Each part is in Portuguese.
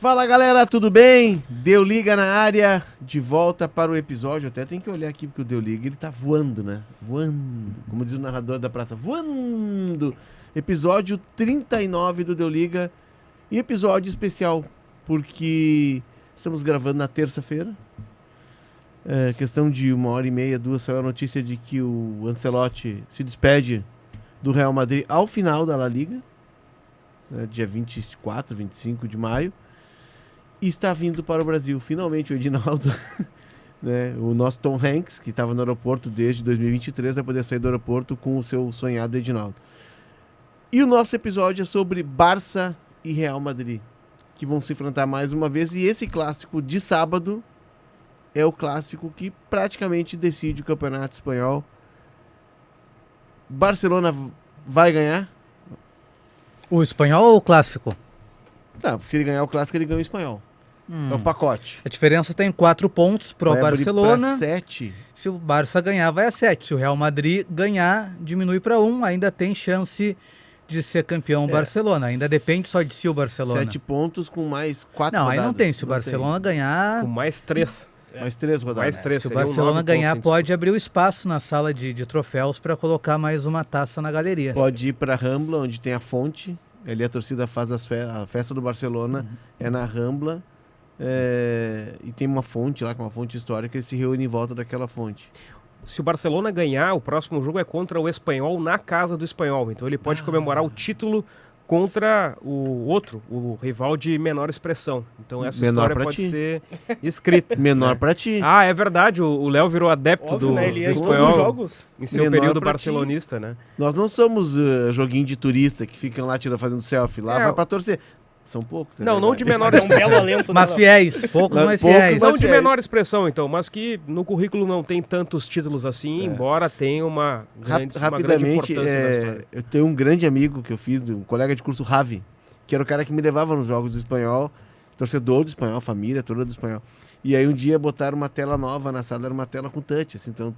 Fala galera, tudo bem? Deu Liga na área, de volta para o episódio. Até tem que olhar aqui porque o Deu Liga ele tá voando, né? Voando, como diz o narrador da praça, voando. Episódio 39 do Deu Liga. E episódio especial, porque estamos gravando na terça-feira. Questão de 1h30, 2, saiu a notícia de que o Ancelotti se despede do Real Madrid ao final da La Liga, dia 24, 25 de maio. E está vindo para o Brasil. Finalmente o Edinaldo, né, o nosso Tom Hanks, que estava no aeroporto desde 2023, vai poder sair do aeroporto com o seu sonhado Edinaldo. E o nosso episódio é sobre Barça e Real Madrid, que vão se enfrentar mais uma vez. E esse clássico de sábado é o clássico que praticamente decide o Campeonato Espanhol. Barcelona vai ganhar? O espanhol ou o clássico? Não, porque se ele ganhar o clássico, ele ganha o espanhol. É o pacote. A diferença tem 4 pontos pro Vai Barcelona. abrir pra 7. Se o Barça ganhar, vai a 7. Se o Real Madrid ganhar, diminui para 1. Ainda tem chance de ser campeão o Barcelona. Ainda depende só de si o Barcelona. 7 pontos com mais 4 Não, rodadas. aí não tem. Se o Barcelona ganhar... Com mais 3. Mais 3 rodadas. Mais 3. Se o Barcelona ganhar, pode abrir o espaço na sala de troféus para colocar mais uma taça na galeria. Pode ir pra Rambla, onde tem a fonte. Ali a torcida faz a festa do Barcelona. É na Rambla. E tem uma fonte lá, que é uma fonte histórica. Eles se reúnem em volta daquela fonte. Se o Barcelona ganhar, o próximo jogo é contra o Espanhol na casa do Espanhol. Então ele pode comemorar o título contra o outro, o rival de menor expressão. Então essa Menor história pode ti. ser escrita. Menor pra ti. Ah, é verdade. O Léo virou adepto Óbvio, né? Ele do ia em todos Espanhol os jogos. em seu Menor período pra ti. barcelonista, né? Nós não somos joguinho de turista que ficam lá fazendo selfie. Lá vai pra torcer. São poucos, né? Não de menor É um belo alento. Mas né? fiéis, poucos, mas Poucos, fiéis. Não mas de fiéis. menor expressão, então, mas que no currículo não tem tantos títulos assim, embora tenha uma grande Rapidamente, importância na história. eu tenho um grande amigo que eu fiz, um colega de curso, Ravi, que era o cara que me levava nos jogos do Espanhol, torcedor do Espanhol, família toda do Espanhol. E aí um dia botaram uma tela nova na sala, era uma tela com touch, assim, então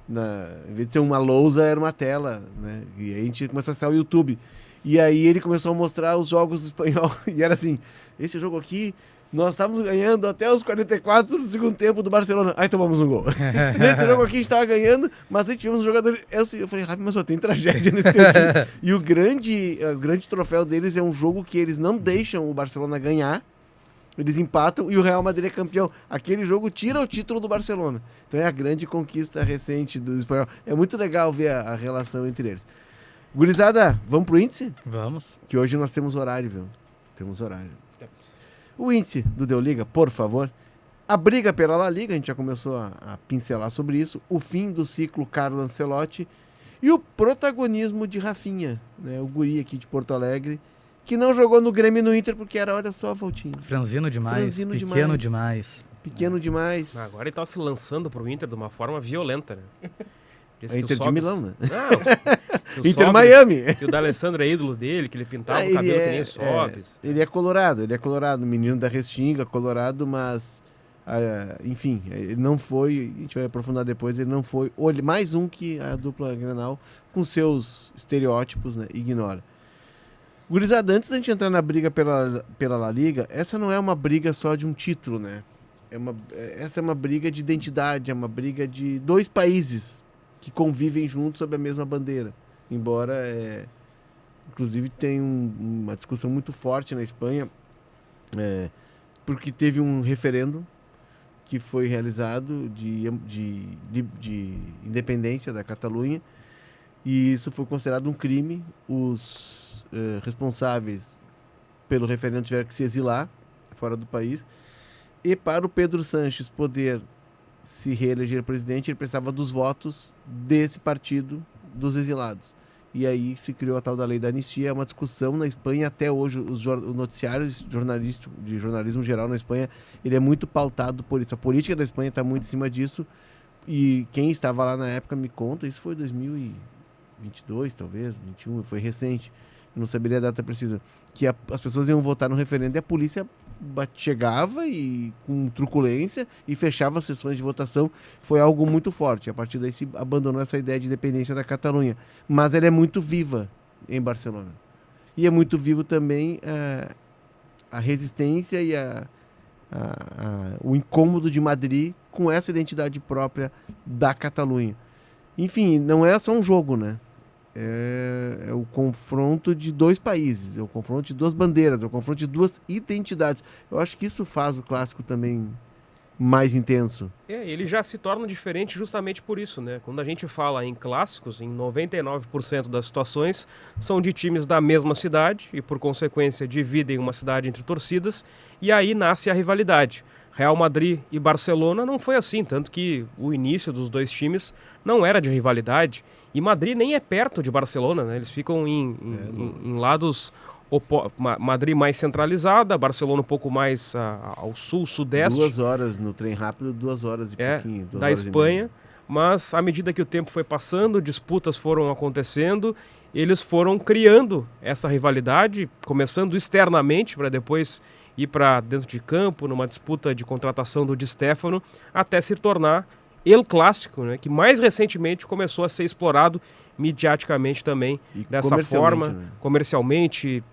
em vez de ser uma lousa, era uma tela, né? E aí a gente começou a acessar o YouTube. E aí ele começou a mostrar os jogos do Espanhol, e era assim, esse jogo aqui, nós estávamos ganhando até os 44 do segundo tempo do Barcelona. Aí tomamos um gol. Nesse jogo aqui a gente estava ganhando, mas aí tivemos um jogador... Eu falei, Rafa, mas só tem tragédia nesse teu time. E o grande troféu deles é um jogo que eles não deixam o Barcelona ganhar, eles empatam e o Real Madrid é campeão. Aquele jogo tira o título do Barcelona. Então é a grande conquista recente do Espanhol. É muito legal ver a relação entre eles. Gurizada, vamos pro índice? Vamos. Que hoje nós temos horário, viu? Temos horário. O índice do Deu Liga, por favor. A briga pela La Liga, a gente já começou a pincelar sobre isso. O fim do ciclo Carlo Ancelotti. E o protagonismo de Rafinha, né? O guri aqui de Porto Alegre, que não jogou no Grêmio e no Inter porque era, olha só, Valtinho. Franzino demais, Franzino pequeno demais. demais. Pequeno demais. Agora ele tá se lançando pro Inter de uma forma violenta, né? Diz É que o Inter de Sobis- Milão, né? Não, que o Inter Sobis- Miami. Que o D'Alessandro é ídolo dele, que ele pintava o Ele cabelo que nem o Sobis. Ele é colorado, menino da Restinga, colorado, mas enfim, ele não foi, a gente vai aprofundar depois, ele não foi mais um que a dupla Grenal, com seus estereótipos, né, ignora. Gurizada, antes da gente entrar na briga pela La Liga, essa não é uma briga só de um título, né? Essa é uma briga de identidade, é uma briga de dois países que convivem juntos sob a mesma bandeira. Embora, inclusive, tem uma discussão muito forte na Espanha, porque teve um referendo que foi realizado de independência da Catalunha, e isso foi considerado um crime. Os responsáveis pelo referendo tiveram que se exilar fora do país, e para o Pedro Sánchez poder se reeleger presidente, ele precisava dos votos desse partido dos exilados. E aí se criou a tal da lei da anistia. É uma discussão na Espanha até hoje. O noticiário de jornalismo geral na Espanha, ele é muito pautado por isso. A política da Espanha está muito em cima disso. E quem estava lá na época me conta, isso foi 2022, talvez, 21, foi recente. Eu não saberia a data precisa. Que as pessoas iam votar no referendo e a polícia chegava e com truculência e fechava as sessões de votação. Foi algo muito forte. A partir daí se abandonou essa ideia de independência da Catalunha. Mas ela é muito viva em Barcelona. E é muito vivo também a resistência e o incômodo de Madrid com essa identidade própria da Catalunha. Enfim, não é só um jogo, né? É o confronto de dois países, é o confronto de duas bandeiras, é o confronto de duas identidades. Eu acho que isso faz o clássico também mais intenso. Ele já se torna diferente justamente por isso, né? Quando a gente fala em clássicos, em 99% das situações, são de times da mesma cidade e, por consequência, dividem uma cidade entre torcidas, e aí nasce a rivalidade. Real Madrid e Barcelona não foi assim, tanto que o início dos dois times não era de rivalidade, e Madrid nem é perto de Barcelona, né? Eles ficam em lados... Madrid mais centralizada, Barcelona um pouco mais ao sul, sudeste. 2 horas no trem rápido, 2 horas e pouquinho. Da Espanha, mas à medida que o tempo foi passando, disputas foram acontecendo, eles foram criando essa rivalidade, começando externamente, para depois ir para dentro de campo, numa disputa de contratação do Di Stéfano, até se tornar El Clássico, né, que mais recentemente começou a ser explorado mediaticamente também dessa forma, né? Comercialmente,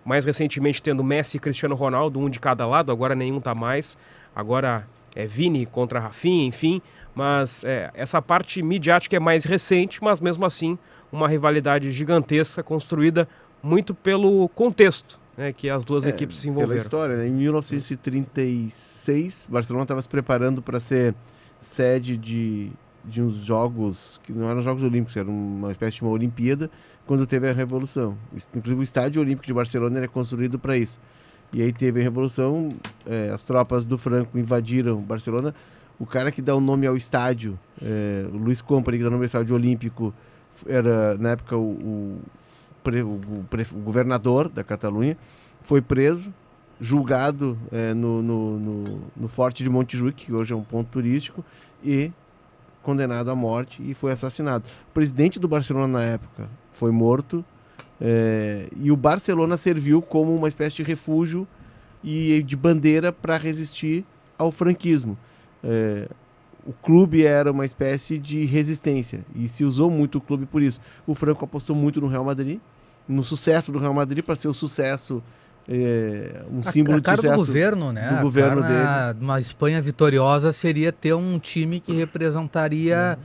mais recentemente tendo Messi e Cristiano Ronaldo, um de cada lado, agora nenhum tá mais, agora é Vini contra Rafinha, enfim, mas essa parte midiática é mais recente, mas mesmo assim uma rivalidade gigantesca construída muito pelo contexto, né, que as duas equipes se envolveram. Pela história, né? Em 1936, Barcelona estava se preparando para ser sede de uns jogos, que não eram Jogos Olímpicos, era uma espécie de uma Olimpíada, quando teve a Revolução. Inclusive o Estádio Olímpico de Barcelona era construído para isso. E aí teve a Revolução, as tropas do Franco invadiram Barcelona. O cara que dá o nome ao estádio, o Luiz Company, que dá o nome ao Estádio Olímpico, era, na época, o governador da Catalunha, foi preso, julgado no Forte de Montjuïc, que hoje é um ponto turístico, e condenado à morte e foi assassinado. O presidente do Barcelona na época foi morto, e o Barcelona serviu como uma espécie de refúgio e de bandeira para resistir ao franquismo. O clube era uma espécie de resistência e se usou muito o clube por isso. O Franco apostou muito no Real Madrid, no sucesso do Real Madrid, para ser o sucesso, um símbolo de sucesso do governo, né? Do governo dele. Uma Espanha vitoriosa seria ter um time que representaria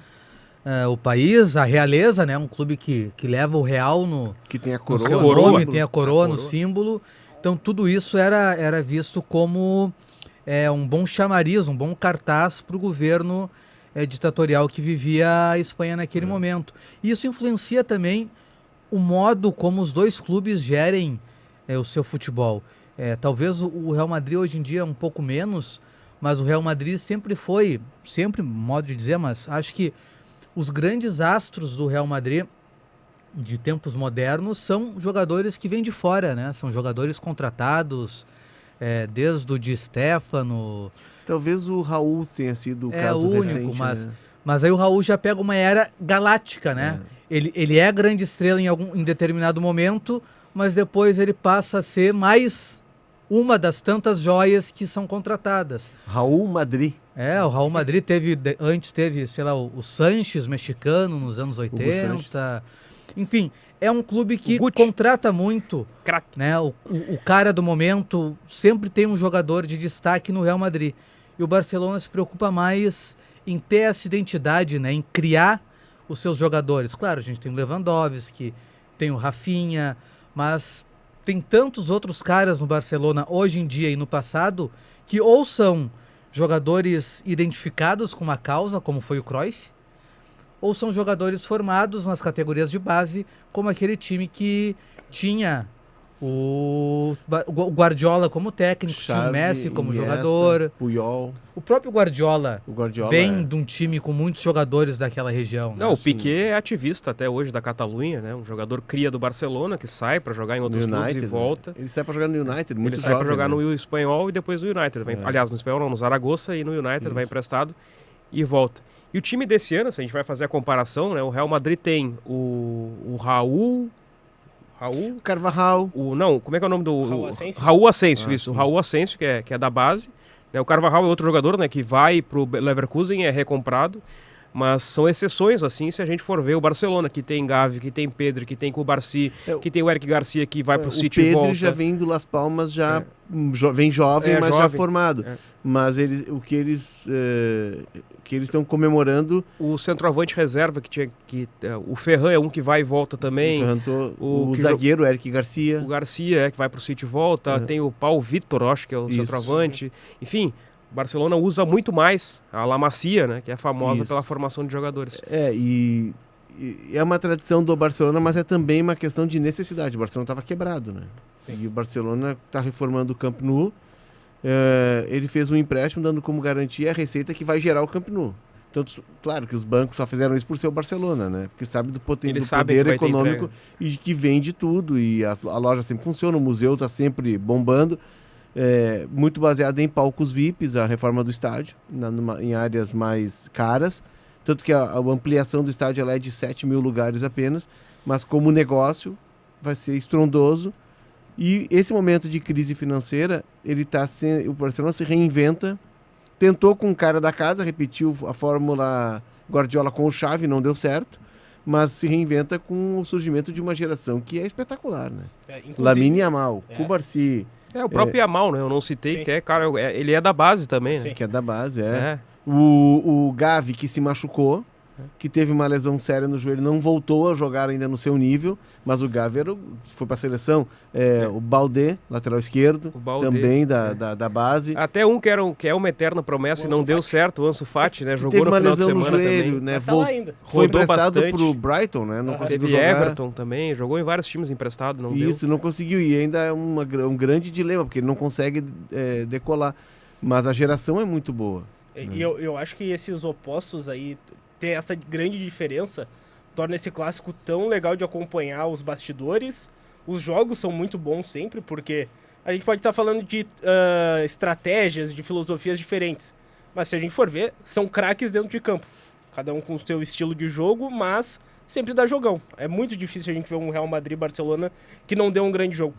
o país, a realeza, né? Um clube que leva o Real que tem a no coroa, seu nome, tem a coroa no símbolo. Então tudo isso era visto como um bom chamariz, um bom cartaz para o governo ditatorial que vivia a Espanha naquele momento. E isso influencia também o modo como os dois clubes gerem o seu futebol. Talvez o Real Madrid hoje em dia um pouco menos, mas o Real Madrid sempre foi, modo de dizer, mas acho que os grandes astros do Real Madrid de tempos modernos são jogadores que vêm de fora, né? São jogadores contratados, desde o Di Stéfano. Talvez o Raul tenha sido o caso único, recente, mas aí o Raul já pega uma era galáctica, né? Ele é grande estrela em determinado momento, mas depois ele passa a ser mais uma das tantas joias que são contratadas. Raul Madrid. O Raul Madrid antes teve, sei lá, o Sanches mexicano nos anos 80. Enfim, é um clube que contrata muito, né? O cara do momento sempre tem um jogador de destaque no Real Madrid. E o Barcelona se preocupa mais em ter essa identidade, né? Em criar os seus jogadores. Claro, a gente tem o Lewandowski, tem o Rafinha, mas tem tantos outros caras no Barcelona hoje em dia e no passado que ou são jogadores identificados com uma causa, como foi o Cruyff, ou são jogadores formados nas categorias de base, como aquele time que tinha o Guardiola como técnico, tinha o Messi como jogador. Puyol. O próprio Guardiola vem de um time com muitos jogadores daquela região. Não, né? O Piqué é ativista até hoje da Catalunha, né? Um jogador cria do Barcelona, que sai para jogar em outros clubes e volta. Ele sai para jogar no United, muito Ele sai para jogar no Espanhol e depois no United. Aliás, no Espanhol não, no Zaragoza e no United, vai emprestado e volta. E o time desse ano, se a gente vai fazer a comparação, né? O Real Madrid tem o Raul Carvajal. Como é que é o nome do... Raul Asensio, isso. Sim. O Raul Asensio, que é da base. Né? O Carvajal é outro jogador, né? Que vai pro Leverkusen, é recomprado. Mas são exceções, assim, se a gente for ver o Barcelona, que tem Gavi, que tem Pedri, que tem Cubarsí, que tem o Eric Garcia, que vai pro City e volta. O Pedri já vem do Las Palmas, vem jovem, mas jovem, já formado. Mas o que eles estão comemorando... O centroavante reserva, o Ferran é um que vai e volta também. O zagueiro, o Eric Garcia. O Garcia, que vai pro City e volta. Tem o Paulo Vitor, acho que é o centroavante. Enfim... Barcelona usa muito mais a La Masia, né, que é famosa pela formação de jogadores. E é uma tradição do Barcelona, mas é também uma questão de necessidade. O Barcelona estava quebrado, né? Sim. E o Barcelona está reformando o Camp Nou. Ele fez um empréstimo dando como garantia a receita que vai gerar o Camp Nou. Então, claro que os bancos só fizeram isso por ser o Barcelona, né? Porque sabe do poder econômico e que vende tudo. E a loja sempre funciona, o museu está sempre bombando. Muito baseado em palcos VIPs, a reforma do estádio, em áreas mais caras. Tanto que a ampliação do estádio ela é de 7 mil lugares apenas, mas como negócio vai ser estrondoso. E esse momento de crise financeira, o Barcelona se reinventa, tentou com o cara da casa, repetiu a fórmula Guardiola com o Xavi, não deu certo, mas se reinventa com o surgimento de uma geração que é espetacular, né? Lamine Yamal, Cubarsí... o próprio Yamal, né? Eu não citei, que ele é da base também, né? Que é da base, O Gavi, que se machucou, que teve uma lesão séria no joelho, não voltou a jogar ainda no seu nível, mas o Gavi foi para a seleção. O Baldé, lateral esquerdo, também da base. Até que é uma eterna promessa e não deu certo, o Ansu Fati, né? Jogou no final de semana joelho, também. Né? Mas tá lá ainda. Foi emprestado pro Brighton, né? Não conseguiu jogar. Teve Everton também, jogou em vários times emprestado, não deu. Isso, não conseguiu, e ainda é um grande dilema, porque ele não consegue decolar. Mas a geração é muito boa. E eu acho que esses opostos aí, ter essa grande diferença, torna esse clássico tão legal de acompanhar os bastidores. Os jogos são muito bons sempre, porque a gente pode estar falando de estratégias, de filosofias diferentes. Mas se a gente for ver, são craques dentro de campo. Cada um com o seu estilo de jogo, mas sempre dá jogão. É muito difícil a gente ver um Real Madrid e Barcelona que não deu um grande jogo.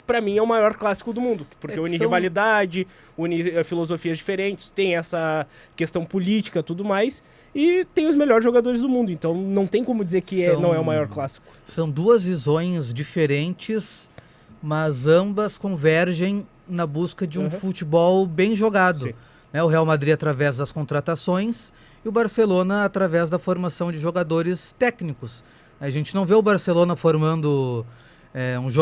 Pra mim é o maior clássico do mundo, porque une rivalidade, une filosofias diferentes, tem essa questão política, tudo mais, e tem os melhores jogadores do mundo, então não tem como dizer que não é o maior clássico. São duas visões diferentes, mas ambas convergem na busca de um futebol bem jogado. Né? O Real Madrid através das contratações e o Barcelona através da formação de jogadores técnicos. A gente não vê o Barcelona formando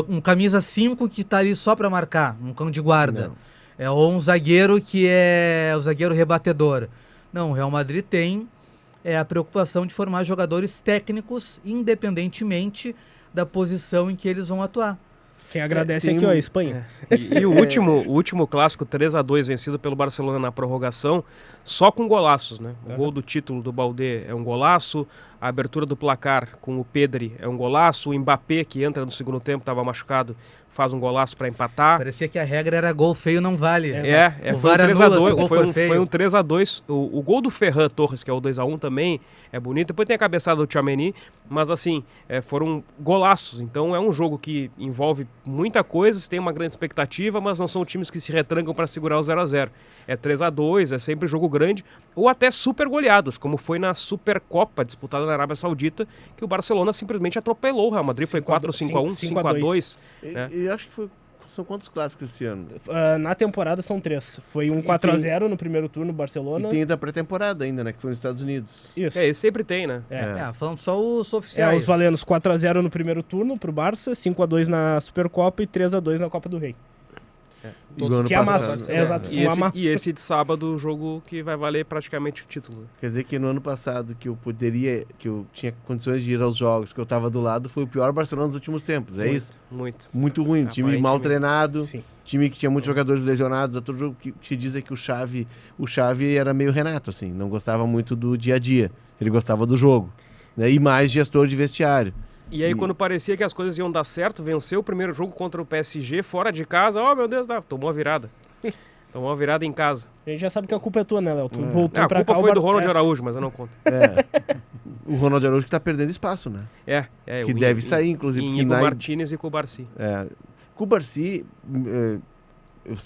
um camisa 5 que está ali só para marcar, um cão de guarda. Ou um zagueiro que é o zagueiro rebatedor. Não, o Real Madrid tem a preocupação de formar jogadores técnicos independentemente da posição em que eles vão atuar. Quem agradece aqui, a Espanha. E o último clássico 3-2 vencido pelo Barcelona na prorrogação, só com golaços, né? O gol do título do Baldé é um golaço, a abertura do placar com o Pedri é um golaço, o Mbappé, que entra no segundo tempo, estava machucado, faz um golaço para empatar. Parecia que a regra era gol feio não vale. Foi um 3-2. O gol do Ferran Torres, que é o 2-1 também, é bonito. Depois tem a cabeçada do Tchouaméni, mas assim, foram golaços. Então é um jogo que envolve muita coisa, tem uma grande expectativa, mas não são times que se retrancam para segurar o 0-0. É 3-2, é sempre jogo grande, ou até super goleadas, como foi na Supercopa disputada na Arábia Saudita, que o Barcelona simplesmente atropelou o Real Madrid, foi 4-5-1, 5-2. E acho que são quantos clássicos esse ano? Na temporada são 3. Foi um 4-0 no primeiro turno, Barcelona. E tem da pré-temporada ainda, né? Que foi nos Estados Unidos. Isso. Esse sempre tem, né? Falando só os oficiais. Os valenos 4-0 no primeiro turno pro Barça, 5-2 na Supercopa e 3-2 na Copa do Rei. Todos que amassa. Exato. E esse de sábado, o jogo que vai valer praticamente o título. Quer dizer que no ano passado que eu tinha condições de ir aos jogos, que eu estava do lado, foi o pior Barcelona dos últimos tempos, é isso? Muito ruim, time mal treinado, time que tinha muitos jogadores lesionados, a todo jogo que se diz é que o Xavi era meio Renato, assim, não gostava muito do dia a dia, ele gostava do jogo, né? E mais gestor de vestiário. E aí, quando parecia que as coisas iam dar certo, venceu o primeiro jogo contra o PSG, fora de casa, meu Deus, tomou a virada. Tomou a virada em casa. A gente já sabe que a culpa é tua, né, Léo? Tu voltou pra cá. A culpa foi do Ronald Araújo, mas eu não conto. O Ronald Araújo que tá perdendo espaço, né? Que deve sair, inclusive. Inigo Martínez e Cubarsí. Cubarsí,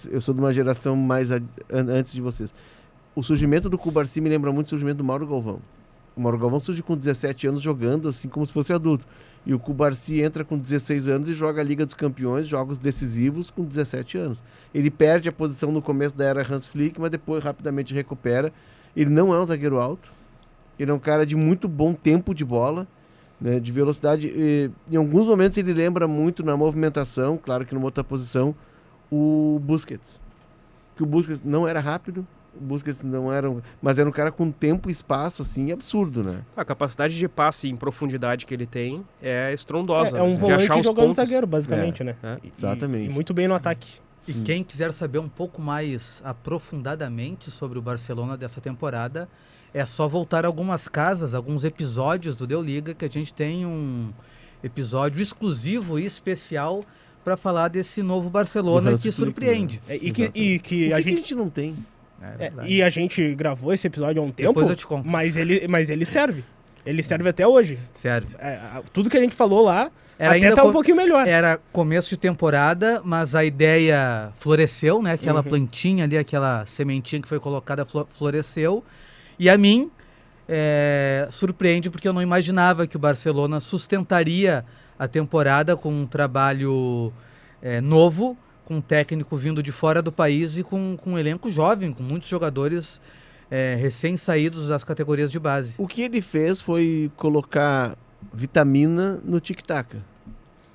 eu sou de uma geração mais antes de vocês. O surgimento do Cubarsí me lembra muito o surgimento do Mauro Galvão. O Mauro Galvão surge com 17 anos jogando assim como se fosse adulto. E o Cubarsi entra com 16 anos e joga a Liga dos Campeões, jogos decisivos com 17 anos. Ele perde a posição no começo da era Hans Flick, mas depois rapidamente recupera. Ele não é um zagueiro alto. Ele é um cara de muito bom tempo de bola, né, de velocidade. E, em alguns momentos ele lembra muito na movimentação, claro que numa outra posição, o Busquets. Que o Busquets não era rápido, o Busquets não era, mas era um cara com tempo e espaço assim absurdo, né? A capacidade de passe em profundidade que ele tem é estrondosa. É um volante jogando pontos. Zagueiro, basicamente, né? Exatamente. E muito bem no ataque. E quem quiser saber um pouco mais aprofundadamente sobre o Barcelona dessa temporada, é só voltar algumas casas, alguns episódios do Deu Liga, que a gente tem um episódio exclusivo e especial para falar desse novo Barcelona que surpreende. Né? E que a gente não tem. E a gente gravou esse episódio há um tempo, depois eu te conto. Mas ele serve. Ele serve até hoje. Serve. Tudo que a gente falou lá Era até tá um pouquinho melhor. Era começo de temporada, mas a ideia floresceu, né? Aquela plantinha ali, aquela sementinha que foi colocada floresceu. E a mim surpreende porque eu não imaginava que o Barcelona sustentaria a temporada com um trabalho novo, com um técnico vindo de fora do país e com um elenco jovem, com muitos jogadores recém-saídos das categorias de base. O que ele fez foi colocar vitamina no tic-tac.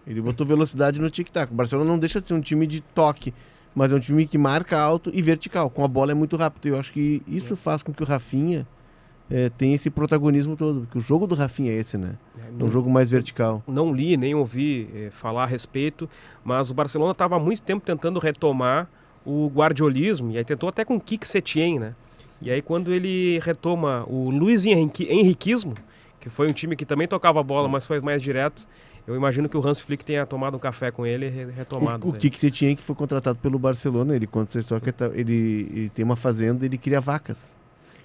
Ele botou velocidade no tic-tac. O Barcelona não deixa de ser um time de toque, mas é um time que marca alto e vertical. Com a bola é muito rápido. Eu acho que isso faz com que o Rafinha tenha esse protagonismo todo. Porque o jogo do Rafinha é esse, né? É um jogo mais vertical. Não li, nem ouvi falar a respeito, mas o Barcelona estava há muito tempo tentando retomar o guardiolismo, e aí tentou até com o Quique Setién, né? E aí quando ele retoma o Luiz Henriquismo, que foi um time que também tocava a bola, mas foi mais direto, eu imagino que o Hans Flick tenha tomado um café com ele e retomado. O Quique Setién, que foi contratado pelo Barcelona, ele conta essa história que ele tem uma fazenda, ele cria vacas.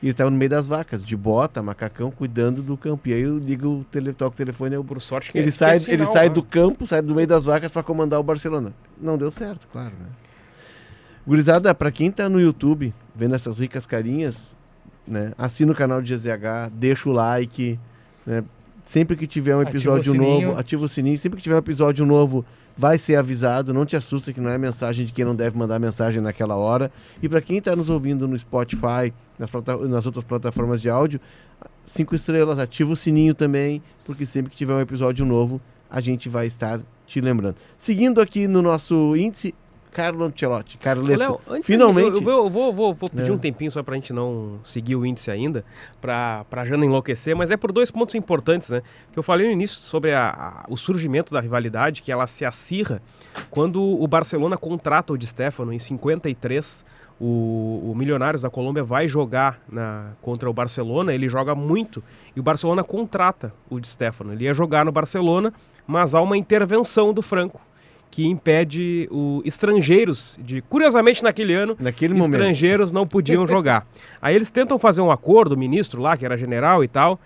E ele estava no meio das vacas, de bota, macacão, cuidando do campo. E aí eu ligo toco o telefone, por sorte que ele sai do campo, sai do meio das vacas para comandar o Barcelona. Não deu certo, claro, né? Gurizada, para quem tá no YouTube, vendo essas ricas carinhas, né, assina o canal de GZH, deixa o like, né? Sempre que tiver um episódio novo, ativa o sininho. Sempre que tiver um episódio novo, vai ser avisado. Não te assusta que não é mensagem de quem não deve mandar mensagem naquela hora. E para quem está nos ouvindo no Spotify, nas outras plataformas de áudio, 5 estrelas, ativa o sininho também, porque sempre que tiver um episódio novo, a gente vai estar te lembrando. Seguindo aqui no nosso índice, Carlo Ancelotti. Carleto. Léo, finalmente. Eu vou pedir um tempinho só pra gente não seguir o índice ainda, pra já não enlouquecer, mas é por 2 pontos importantes, né? Que eu falei no início sobre o surgimento da rivalidade, que ela se acirra quando o Barcelona contrata o Di Stéfano em 53. O Milionários da Colômbia vai jogar contra o Barcelona, ele joga muito, e o Barcelona contrata o Di Stéfano. Ele ia jogar no Barcelona, mas há uma intervenção do Franco, que impede estrangeiros curiosamente naquele momento, estrangeiros não podiam jogar. Aí eles tentam fazer um acordo, o ministro lá, que era general e tal.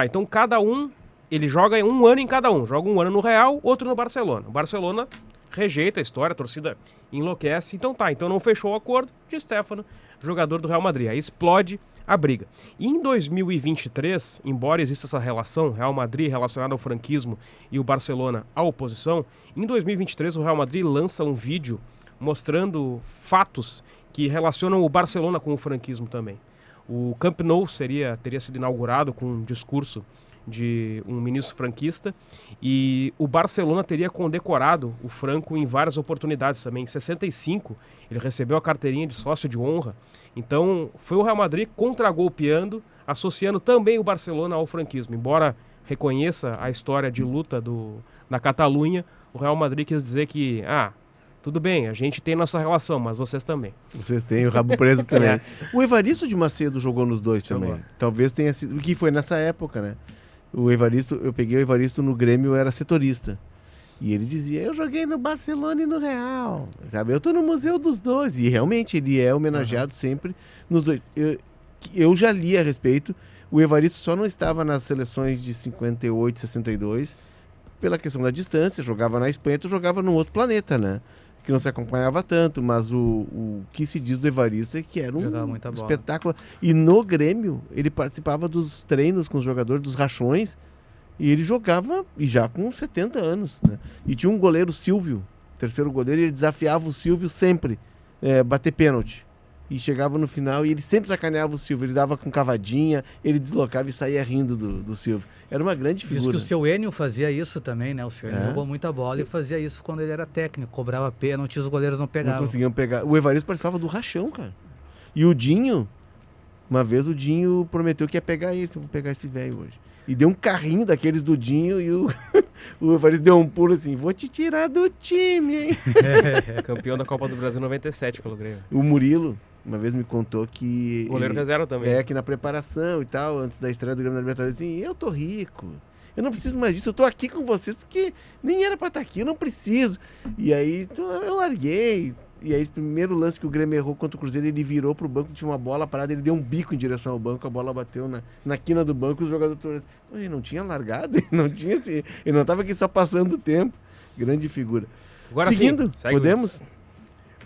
Então cada um, ele joga 1 ano em cada um. Joga 1 ano no Real, outro no Barcelona. O Barcelona rejeita a história, a torcida enlouquece. Então não fechou o acordo. Di Stéfano, jogador do Real Madrid. Aí explode a briga. E em 2023, embora exista essa relação, Real Madrid relacionado ao franquismo e o Barcelona à oposição, em 2023 o Real Madrid lança um vídeo mostrando fatos que relacionam o Barcelona com o franquismo também. O Camp Nou teria sido inaugurado com um discurso de um ministro franquista, e o Barcelona teria condecorado o Franco em várias oportunidades também. Em 65, ele recebeu a carteirinha de sócio de honra. Então, foi o Real Madrid contragolpeando, associando também o Barcelona ao franquismo. Embora reconheça a história de luta da Catalunha, o Real Madrid quis dizer que, tudo bem, a gente tem nossa relação, mas vocês também. Vocês têm o rabo preso também. O Evaristo de Macedo jogou nos dois também. Talvez tenha sido, que foi nessa época, né? O Evaristo, eu peguei o Evaristo no Grêmio, eu era setorista. E ele dizia, eu joguei no Barcelona e no Real. Sabe? Eu tô no museu dos dois. E realmente ele é homenageado sempre nos dois. Eu já li a respeito. O Evaristo só não estava nas seleções de 58, 62, pela questão da distância. Jogava na Espanha, tu jogava num outro planeta, né? que não se acompanhava tanto, mas o que se diz do Evaristo é que era um espetáculo. E no Grêmio, ele participava dos treinos com os jogadores, dos rachões, e ele jogava e já com 70 anos. Né? E tinha um goleiro, Silvio, terceiro goleiro, e ele desafiava o Silvio sempre bater pênalti. E chegava no final e ele sempre sacaneava o Silvio. Ele dava com cavadinha, ele deslocava e saía rindo do Silvio. Era uma grande figura. Diz que o seu Enio fazia isso também, né? O seu Enio jogou muita bola e fazia isso quando ele era técnico. Cobrava pênalti e os goleiros não pegavam. Não conseguiam pegar. O Evaristo participava do rachão, cara. E o Dinho, uma vez o Dinho prometeu que ia pegar ele. Eu vou pegar esse velho hoje. E deu um carrinho daqueles do Dinho e o Evaristo deu um pulo assim, vou te tirar do time, hein? Campeão da Copa do Brasil 97 pelo Grêmio. O Murilo uma vez me contou que... Goleiro reserva também. Que na preparação e tal, antes da estreia do Grêmio na Libertadores, assim, eu tô rico, eu não preciso mais disso, eu tô aqui com vocês, porque nem era pra estar aqui, eu não preciso. E aí eu larguei. E aí, o primeiro lance que o Grêmio errou contra o Cruzeiro, ele virou pro banco, tinha uma bola parada, ele deu um bico em direção ao banco, a bola bateu na quina do banco, os jogadores... Ele não tinha largado, ele não tava aqui só passando o tempo. Grande figura. Agora seguindo, sim, podemos?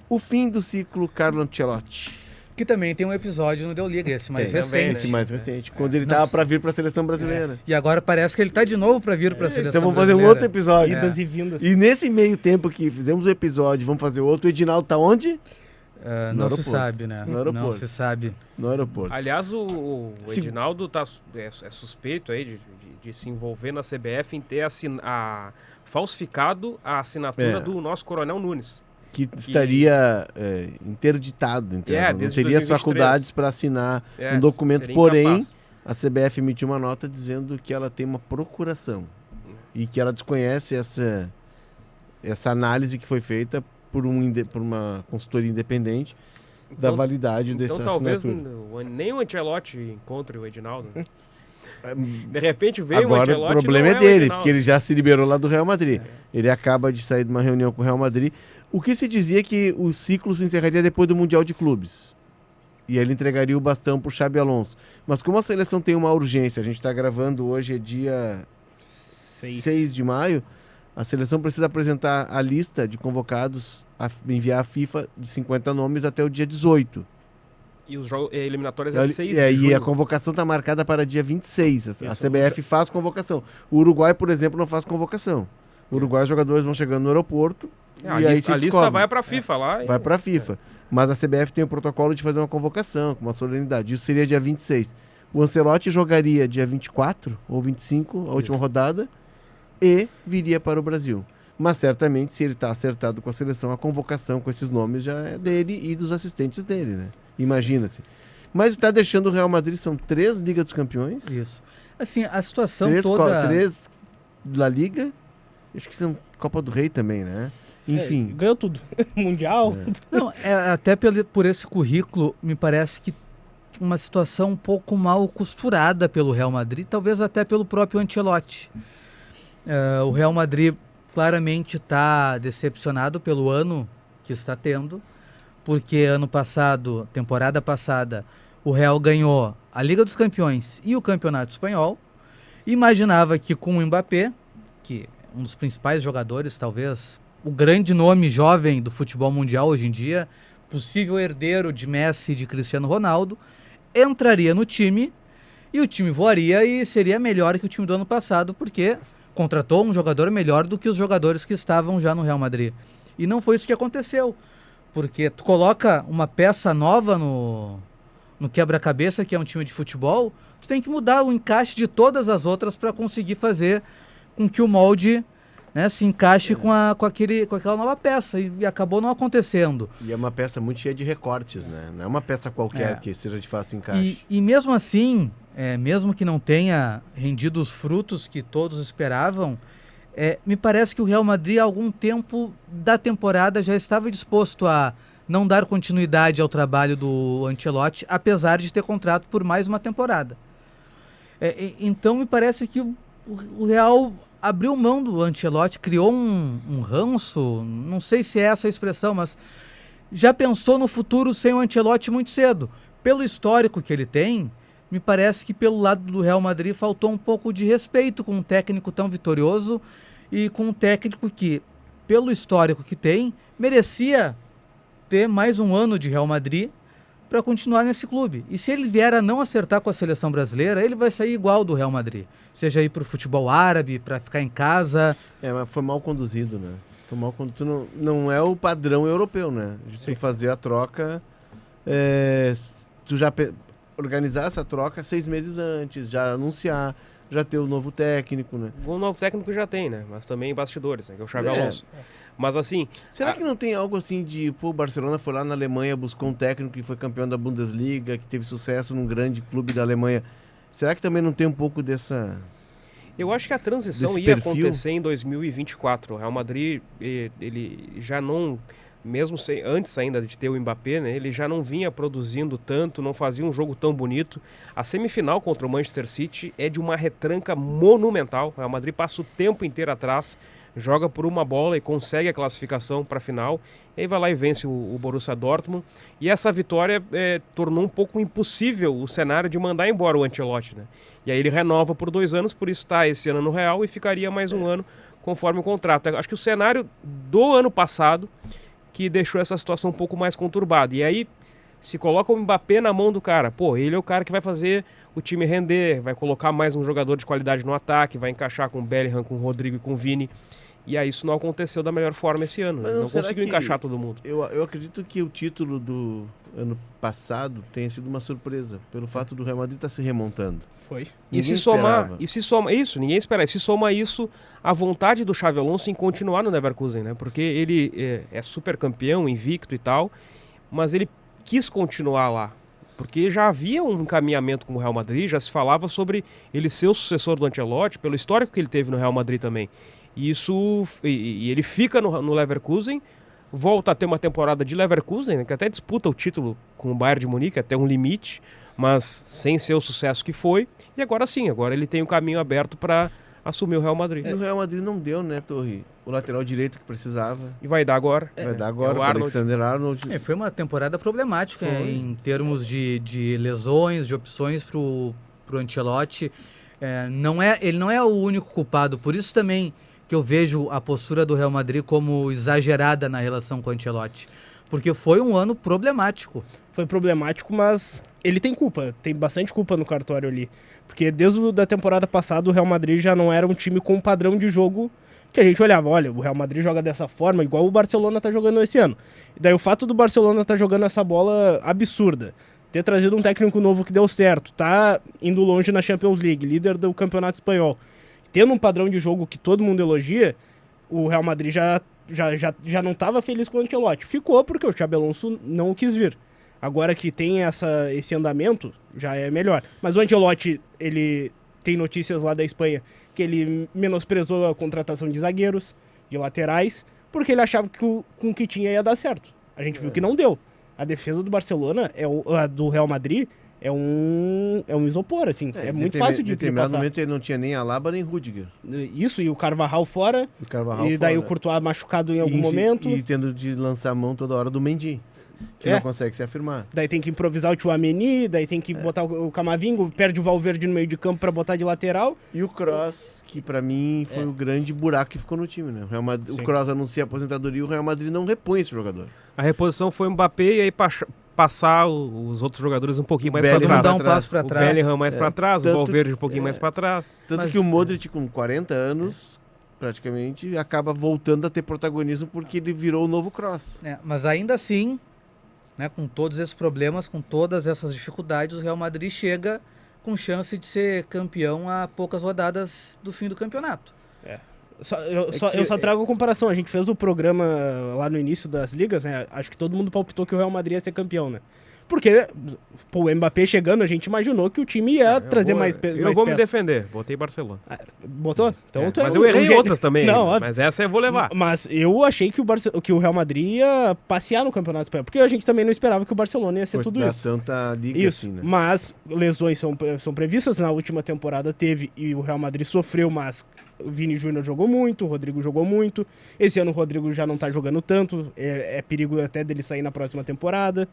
O fim do ciclo Carlo Ancelotti. Que também tem um episódio no Deu Liga, esse mais recente. Também, né? Esse mais recente, quando ele tava para vir para a seleção brasileira. E agora parece que ele tá de novo para vir para a seleção então vamos brasileira. fazer um outro episódio. Idas e vindas. E nesse meio tempo que fizemos o episódio, vamos fazer outro, o Edinaldo tá onde? Não se sabe, né? No aeroporto. Não se sabe. No aeroporto. Aliás, o Edinaldo é suspeito aí de se envolver na CBF em ter falsificado a assinatura do nosso Coronel Nunes. Que estaria interditado, então, não teria 2023. As faculdades para assinar um documento, porém incapaz. A CBF emitiu uma nota dizendo que ela tem uma procuração e que ela desconhece essa análise que foi feita por uma consultoria independente da validade dessa assinatura. Então talvez nem o Ancelotti encontre o Edinaldo. Né? De repente veio agora, o Ancelotti. O problema é dele, porque ele já se liberou lá do Real Madrid. Ele acaba de sair de uma reunião com o Real Madrid. O que se dizia que o ciclo se encerraria depois do Mundial de Clubes. E ele entregaria o bastão para o Xabi Alonso. Mas como a seleção tem uma urgência, a gente está gravando hoje, é dia 6 de maio, a seleção precisa apresentar a lista de convocados, enviar à FIFA de 50 nomes até o dia 18. E os jogos eliminatórios é 6 de junho. E a convocação está marcada para dia 26. A CBF faz convocação. O Uruguai, por exemplo, não faz convocação. O Uruguai, os jogadores vão chegando no aeroporto. A lista vai para a FIFA lá. Vai para a FIFA. Mas a CBF tem o protocolo de fazer uma convocação, com uma solenidade. Isso seria dia 26. O Ancelotti jogaria dia 24 ou 25, a última rodada, e viria para o Brasil. Mas certamente, se ele está acertado com a seleção, a convocação com esses nomes já é dele e dos assistentes dele, né? Imagina-se. Mas está deixando o Real Madrid, são 3 Liga dos Campeões. Isso. Assim, a situação toda... 3 La Liga, acho que são Copa do Rei também, né? Enfim. Ganhou tudo. Mundial. Não, até por esse currículo, me parece que uma situação um pouco mal costurada pelo Real Madrid, talvez até pelo próprio Ancelotti. O Real Madrid claramente está decepcionado pelo ano que está tendo, porque ano passado, temporada passada, o Real ganhou a Liga dos Campeões e o Campeonato Espanhol. Imaginava que com o Mbappé, que é um dos principais jogadores, talvez o grande nome jovem do futebol mundial hoje em dia, possível herdeiro de Messi e de Cristiano Ronaldo, entraria no time e o time voaria e seria melhor que o time do ano passado, porque contratou um jogador melhor do que os jogadores que estavam já no Real Madrid. E não foi isso que aconteceu, porque tu coloca uma peça nova no quebra-cabeça, que é um time de futebol, tu tem que mudar o encaixe de todas as outras para conseguir fazer com que o molde, né, se encaixe com aquela nova peça, e acabou não acontecendo. E é uma peça muito cheia de recortes, né? Não é uma peça qualquer que seja de fácil encaixe. E mesmo assim, mesmo que não tenha rendido os frutos que todos esperavam, me parece que o Real Madrid, há algum tempo da temporada, já estava disposto a não dar continuidade ao trabalho do Ancelotti, apesar de ter contrato por mais uma temporada. Então me parece que o Real abriu mão do Ancelotti, criou um ranço, não sei se é essa a expressão, mas já pensou no futuro sem o Ancelotti muito cedo. Pelo histórico que ele tem, me parece que pelo lado do Real Madrid faltou um pouco de respeito com um técnico tão vitorioso e com um técnico que, pelo histórico que tem, merecia ter mais um ano de Real Madrid para continuar nesse clube. E se ele vier a não acertar com a seleção brasileira, ele vai sair igual do Real Madrid. Seja ir para o futebol árabe, para ficar em casa. Mas foi mal conduzido, né? Foi mal conduzido. Não é o padrão europeu, né? De fazer a troca, tu já organizar essa troca 6 meses antes, já anunciar, já ter o novo técnico, né? O novo técnico já tem, né? Mas também em bastidores, né? Que é o Xabi Alonso. Mas assim... Será que não tem algo assim de... Pô, o Barcelona foi lá na Alemanha, buscou um técnico que foi campeão da Bundesliga, que teve sucesso num grande clube da Alemanha. Será que também não tem um pouco dessa... Eu acho que a transição ia acontecer em 2024. O Real Madrid, ele já não... Mesmo antes ainda de ter o Mbappé, né, ele já não vinha produzindo tanto, não fazia um jogo tão bonito. A semifinal contra o Manchester City é de uma retranca monumental. O Real Madrid passa o tempo inteiro atrás, joga por uma bola e consegue a classificação para a final. E aí vai lá e vence o Borussia Dortmund. E essa vitória tornou um pouco impossível o cenário de mandar embora o Ancelotti, né? E aí ele renova por 2 anos, por isso está esse ano no Real e ficaria mais um ano conforme o contrato. Acho que o cenário do ano passado que deixou essa situação um pouco mais conturbada. E aí se coloca o Mbappé na mão do cara. Pô, ele é o cara que vai fazer o time render, vai colocar mais um jogador de qualidade no ataque, vai encaixar com o Bellingham, com o Rodrigo e com o Vini. E aí isso não aconteceu da melhor forma esse ano. Não conseguiu encaixar todo mundo. Eu acredito que o título do ano passado tenha sido uma surpresa, pelo fato do Real Madrid estar se remontando. Foi. E se soma isso, ninguém espera. E se soma isso a vontade do Xabi Alonso em continuar no Leverkusen, né? Porque ele é super campeão, invicto e tal, mas ele quis continuar lá. Porque já havia um encaminhamento com o Real Madrid, já se falava sobre ele ser o sucessor do Ancelotti, pelo histórico que ele teve no Real Madrid também. E ele fica no Leverkusen, volta a ter uma temporada de Leverkusen, né, que até disputa o título com o Bayern de Munique até um limite, mas sem ser o sucesso que foi. E agora sim, agora ele tem o caminho aberto para assumir o Real Madrid. E o Real Madrid não deu, né, Torre? O lateral direito que precisava. E vai dar agora. Vai dar agora o Alexander Arnold. Foi uma temporada problemática em termos de lesões, de opções pro Ancelotti. Ele não é o único culpado, por isso também que eu vejo a postura do Real Madrid como exagerada na relação com o Ancelotti. Porque foi um ano problemático. Foi problemático, mas ele tem culpa. Tem bastante culpa no cartório ali. Porque desde a temporada passada o Real Madrid já não era um time com um padrão de jogo que a gente olhava. Olha, o Real Madrid joga dessa forma, igual o Barcelona tá jogando esse ano. E daí o fato do Barcelona tá jogando essa bola absurda, ter trazido um técnico novo que deu certo, tá indo longe na Champions League, líder do Campeonato Espanhol, tendo um padrão de jogo que todo mundo elogia, o Real Madrid já não estava feliz com o Ancelotti. Ficou porque o Xabi Alonso não o quis vir. Agora que tem esse andamento, já é melhor. Mas o Ancelotti, ele tem notícias lá da Espanha que ele menosprezou a contratação de zagueiros, de laterais, porque ele achava que com o que tinha ia dar certo. A gente viu que não deu. A defesa do Barcelona, a do Real Madrid, é um isopor, assim. É muito fácil de passar. Em determinado momento ele não tinha nem Alaba nem Rudiger. Isso, e o Carvajal fora. E daí o Courtois machucado em algum momento. E tendo de lançar a mão toda hora do Mendy, que não consegue se afirmar. Daí tem que improvisar o Tchouaméni, daí tem que botar o Camavinga, perde o Valverde no meio de campo pra botar de lateral. E o Kroos, que pra mim foi o grande buraco que ficou no time, né? O Kroos anuncia a aposentadoria e o Real Madrid não repõe esse jogador. A reposição foi o Mbappé e aí passar os outros jogadores um pouquinho mais para trás. Dar um passo para trás. O Bellingham mais para trás, o Valverde um pouquinho mais para trás. Tanto que o Modric com 40 anos, praticamente, acaba voltando a ter protagonismo porque ele virou o novo Kroos. Mas ainda assim, né, com todos esses problemas, com todas essas dificuldades, o Real Madrid chega com chance de ser campeão a poucas rodadas do fim do campeonato. Eu só trago a comparação. A gente fez o programa lá no início das ligas, né? Acho que todo mundo palpitou que o Real Madrid ia ser campeão, né? Porque, o Mbappé chegando, a gente imaginou que o time ia trazer mais peças. Eu vou me defender, botei Barcelona. Botou? Então, mas eu errei outras também, mas essa eu vou levar. Mas eu achei que o Real Madrid ia passear no Campeonato Espanhol, porque a gente também não esperava que o Barcelona ia ser tudo isso. Tanta liga isso, assim, né? Mas lesões são previstas, na última temporada teve, e o Real Madrid sofreu, mas o Vini Júnior jogou muito, o Rodrigo jogou muito. Esse ano o Rodrigo já não tá jogando tanto, é perigo até dele sair na próxima temporada.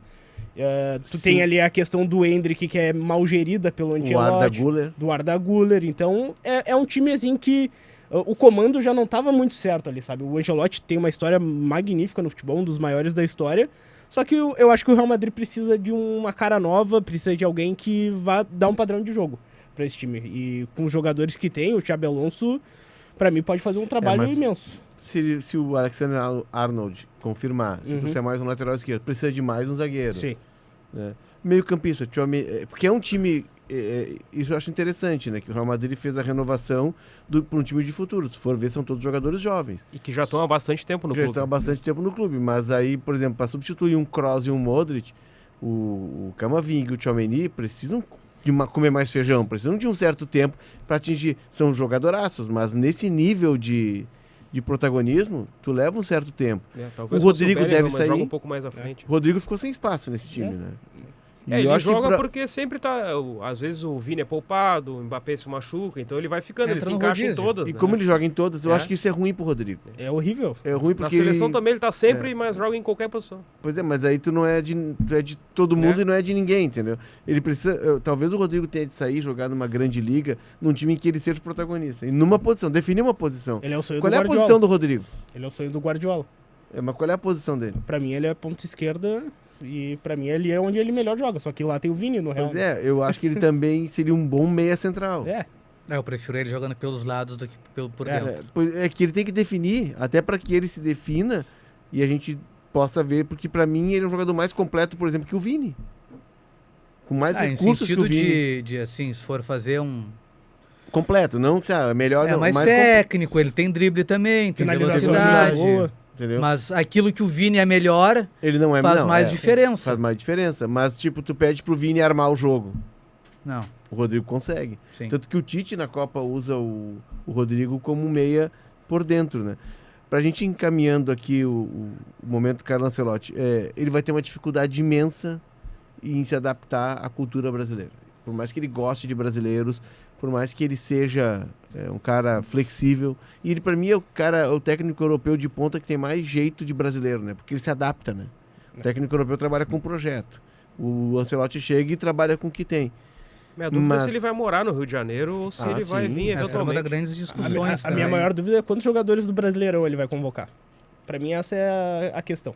Tu tem ali a questão do Endrick, que é mal gerida pelo Ancelotti, do Arda Güler. Então é um time assim que o comando já não estava muito certo ali, sabe? O Ancelotti tem uma história magnífica no futebol, um dos maiores da história, só que eu acho que o Real Madrid precisa de uma cara nova, precisa de alguém que vá dar um padrão de jogo para esse time. E com os jogadores que tem, o Xabi Alonso, para mim, pode fazer um trabalho imenso. Se o Alexander Arnold confirmar, se você é mais um lateral esquerdo, precisa de mais um zagueiro. Sim. Né? Meio campista, porque é um time... isso eu acho interessante, né? Que o Real Madrid fez a renovação para um time de futuro. Se for ver, são todos jogadores jovens. E que já estão há bastante tempo no clube. Já estão há bastante tempo no clube. Mas aí, por exemplo, para substituir um Kroos e um Modric, o Camavinga e o Tchouaméni precisam comer mais feijão, precisam de um certo tempo para atingir. São jogadoraços, mas nesse nível de protagonismo, tu leva um certo tempo. O Rodrigo deve sair. Joga um pouco mais à frente. O Rodrigo ficou sem espaço nesse time, né? Ele joga porque sempre tá... Às vezes o Vini é poupado, o Mbappé se machuca, então ele vai ficando, ele se encaixa em todas. E como ele joga em todas, eu acho que isso é ruim pro Rodrigo. É horrível. É ruim porque... Na seleção também ele tá sempre, mas joga em qualquer posição. Pois é, mas aí tu é de todo mundo e não é de ninguém, entendeu? Ele precisa... Talvez o Rodrigo tenha de sair, jogar numa grande liga, num time em que ele seja o protagonista. E numa posição, definir uma posição. Ele é o sonho Qual do é Guardiola. A posição do Rodrigo? Ele é o sonho do Guardiola. Mas qual é a posição dele? Pra mim ele é ponta esquerda... E pra mim ele é onde ele melhor joga. Só que lá tem o Vini no Real. Pois é, eu acho que ele também seria um bom meia central. Eu prefiro ele jogando pelos lados do que por dentro. É que ele tem que definir, até para que ele se defina e a gente possa ver, porque pra mim ele é um jogador mais completo, por exemplo, que o Vini. Com mais recursos que o Vini. Em sentido de assim, se for fazer um... Completo, não, melhor... mais técnico, ele tem drible também, tem velocidade. Boa. Entendeu? Mas aquilo que o Vini é melhor, ele não faz mais diferença. Faz mais diferença. Mas, tipo, tu pede pro Vini armar o jogo. Não. O Rodrigo consegue. Sim. Tanto que o Tite na Copa usa o Rodrigo como meia por dentro, né? Pra gente encaminhando aqui o momento do Carlo Ancelotti, ele vai ter uma dificuldade imensa em se adaptar à cultura brasileira. Por mais que ele goste de brasileiros, por mais que ele seja um cara flexível. E ele, para mim, é o técnico europeu de ponta que tem mais jeito de brasileiro, né? Porque ele se adapta, né? O técnico europeu trabalha com projeto. O Ancelotti chega e trabalha com o que tem. Minha dúvida é se ele vai morar no Rio de Janeiro ou se ele vai vir eventualmente. Essa é uma das grandes discussões. A minha maior dúvida é quantos jogadores do Brasileirão ele vai convocar. Para mim, essa é a questão.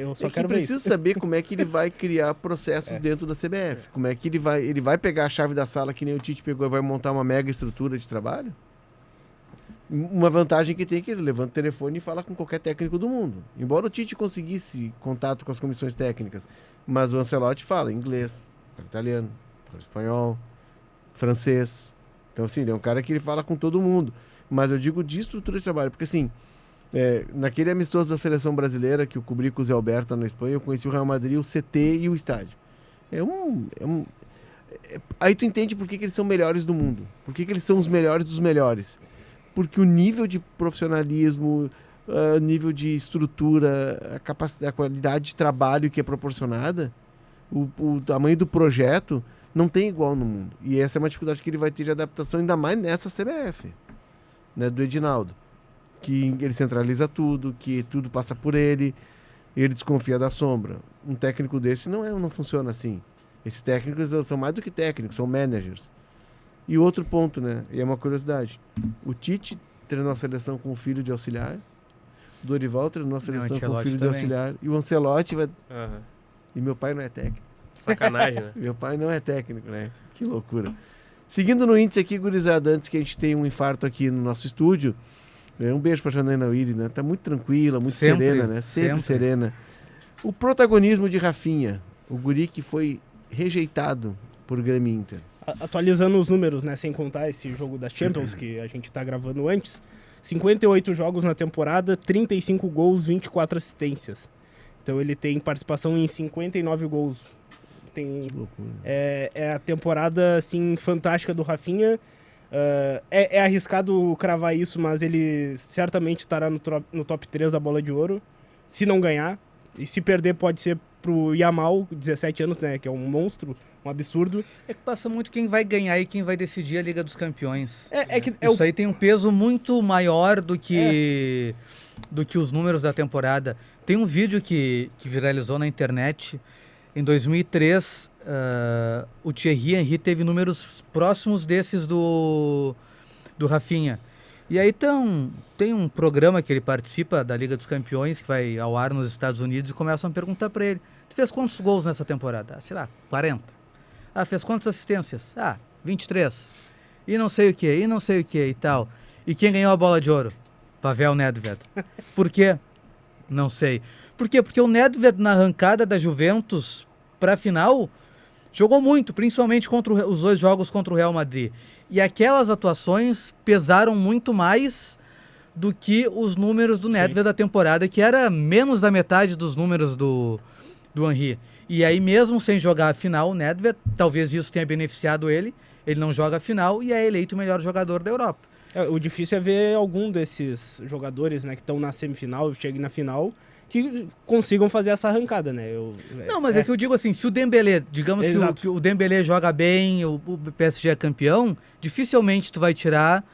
Eu só quero ver preciso saber como é que ele vai criar processos dentro da CBF. Como é que ele vai pegar a chave da sala que nem o Tite pegou e vai montar uma mega estrutura de trabalho? Uma vantagem que tem é que ele levanta o telefone e fala com qualquer técnico do mundo. Embora o Tite conseguisse contato com as comissões técnicas, mas o Ancelotti fala inglês, fala italiano, fala espanhol, francês. Então, assim, ele é um cara que ele fala com todo mundo. Mas eu digo de estrutura de trabalho, porque assim... naquele amistoso da seleção brasileira que eu cobri com o Zé Alberto na Espanha, eu conheci o Real Madrid, o CT e o estádio. Aí tu entende por que eles são melhores do mundo. Por que eles são os melhores dos melhores. Porque o nível de profissionalismo, o nível de estrutura, a qualidade de trabalho que é proporcionada, o tamanho do projeto, não tem igual no mundo. E essa é uma dificuldade que ele vai ter de adaptação, ainda mais nessa CBF, né, do Edinaldo. Que ele centraliza tudo, que tudo passa por ele, ele desconfia da sombra. Um técnico desse não funciona assim. Esses técnicos são mais do que técnicos, são managers. E outro ponto, né? E é uma curiosidade. O Tite treinou a seleção com o filho de auxiliar, o Dorival treinou a seleção com o filho de auxiliar, e o Ancelotti vai... E meu pai não é técnico. Sacanagem, né? Meu pai não é técnico, né? Que loucura. Seguindo no índice aqui, gurizada, antes que a gente tenha um infarto aqui no nosso estúdio, um beijo pra Janaína Willi, né? Tá muito tranquila, muito serena, né? Sempre serena. O protagonismo de Rafinha, o guri que foi rejeitado por Grêmio Inter. Atualizando os números, né? Sem contar esse jogo da Champions que a gente tá gravando antes. 58 jogos na temporada, 35 gols, 24 assistências. Então ele tem participação em 59 gols. Que loucura. É a temporada, assim, fantástica do Rafinha. É arriscado cravar isso, mas ele certamente estará no top 3 da Bola de Ouro, se não ganhar. E se perder pode ser pro Yamal, 17 anos, né, que é um monstro, um absurdo. É que passa muito quem vai ganhar e quem vai decidir a Liga dos Campeões. Isso aí tem um peso muito maior do que os números da temporada. Tem um vídeo que viralizou na internet. Em 2003, o Thierry Henry teve números próximos desses do do Rafinha. E aí tem um programa que ele participa da Liga dos Campeões, que vai ao ar nos Estados Unidos, e começam a perguntar para ele: tu fez quantos gols nessa temporada? Sei lá, 40. Fez quantas assistências? 23. E não sei o que, e tal. E quem ganhou a bola de ouro? Pavel Nedved. Por quê? Não sei. Por quê? Porque o Nedved, na arrancada da Juventus para a final, jogou muito, principalmente contra os 2 jogos contra o Real Madrid. E aquelas atuações pesaram muito mais do que os números do Nedved da temporada, que era menos da metade dos números do Henry. E aí, mesmo sem jogar a final, o Nedved, talvez isso tenha beneficiado ele não joga a final e é eleito o melhor jogador da Europa. O difícil é ver algum desses jogadores, né, que estão na semifinal, cheguem na final, que consigam fazer essa arrancada, né? Não, mas é que eu digo assim, se o Dembélé, digamos que o Dembélé joga bem, o PSG é campeão, dificilmente tu vai tirar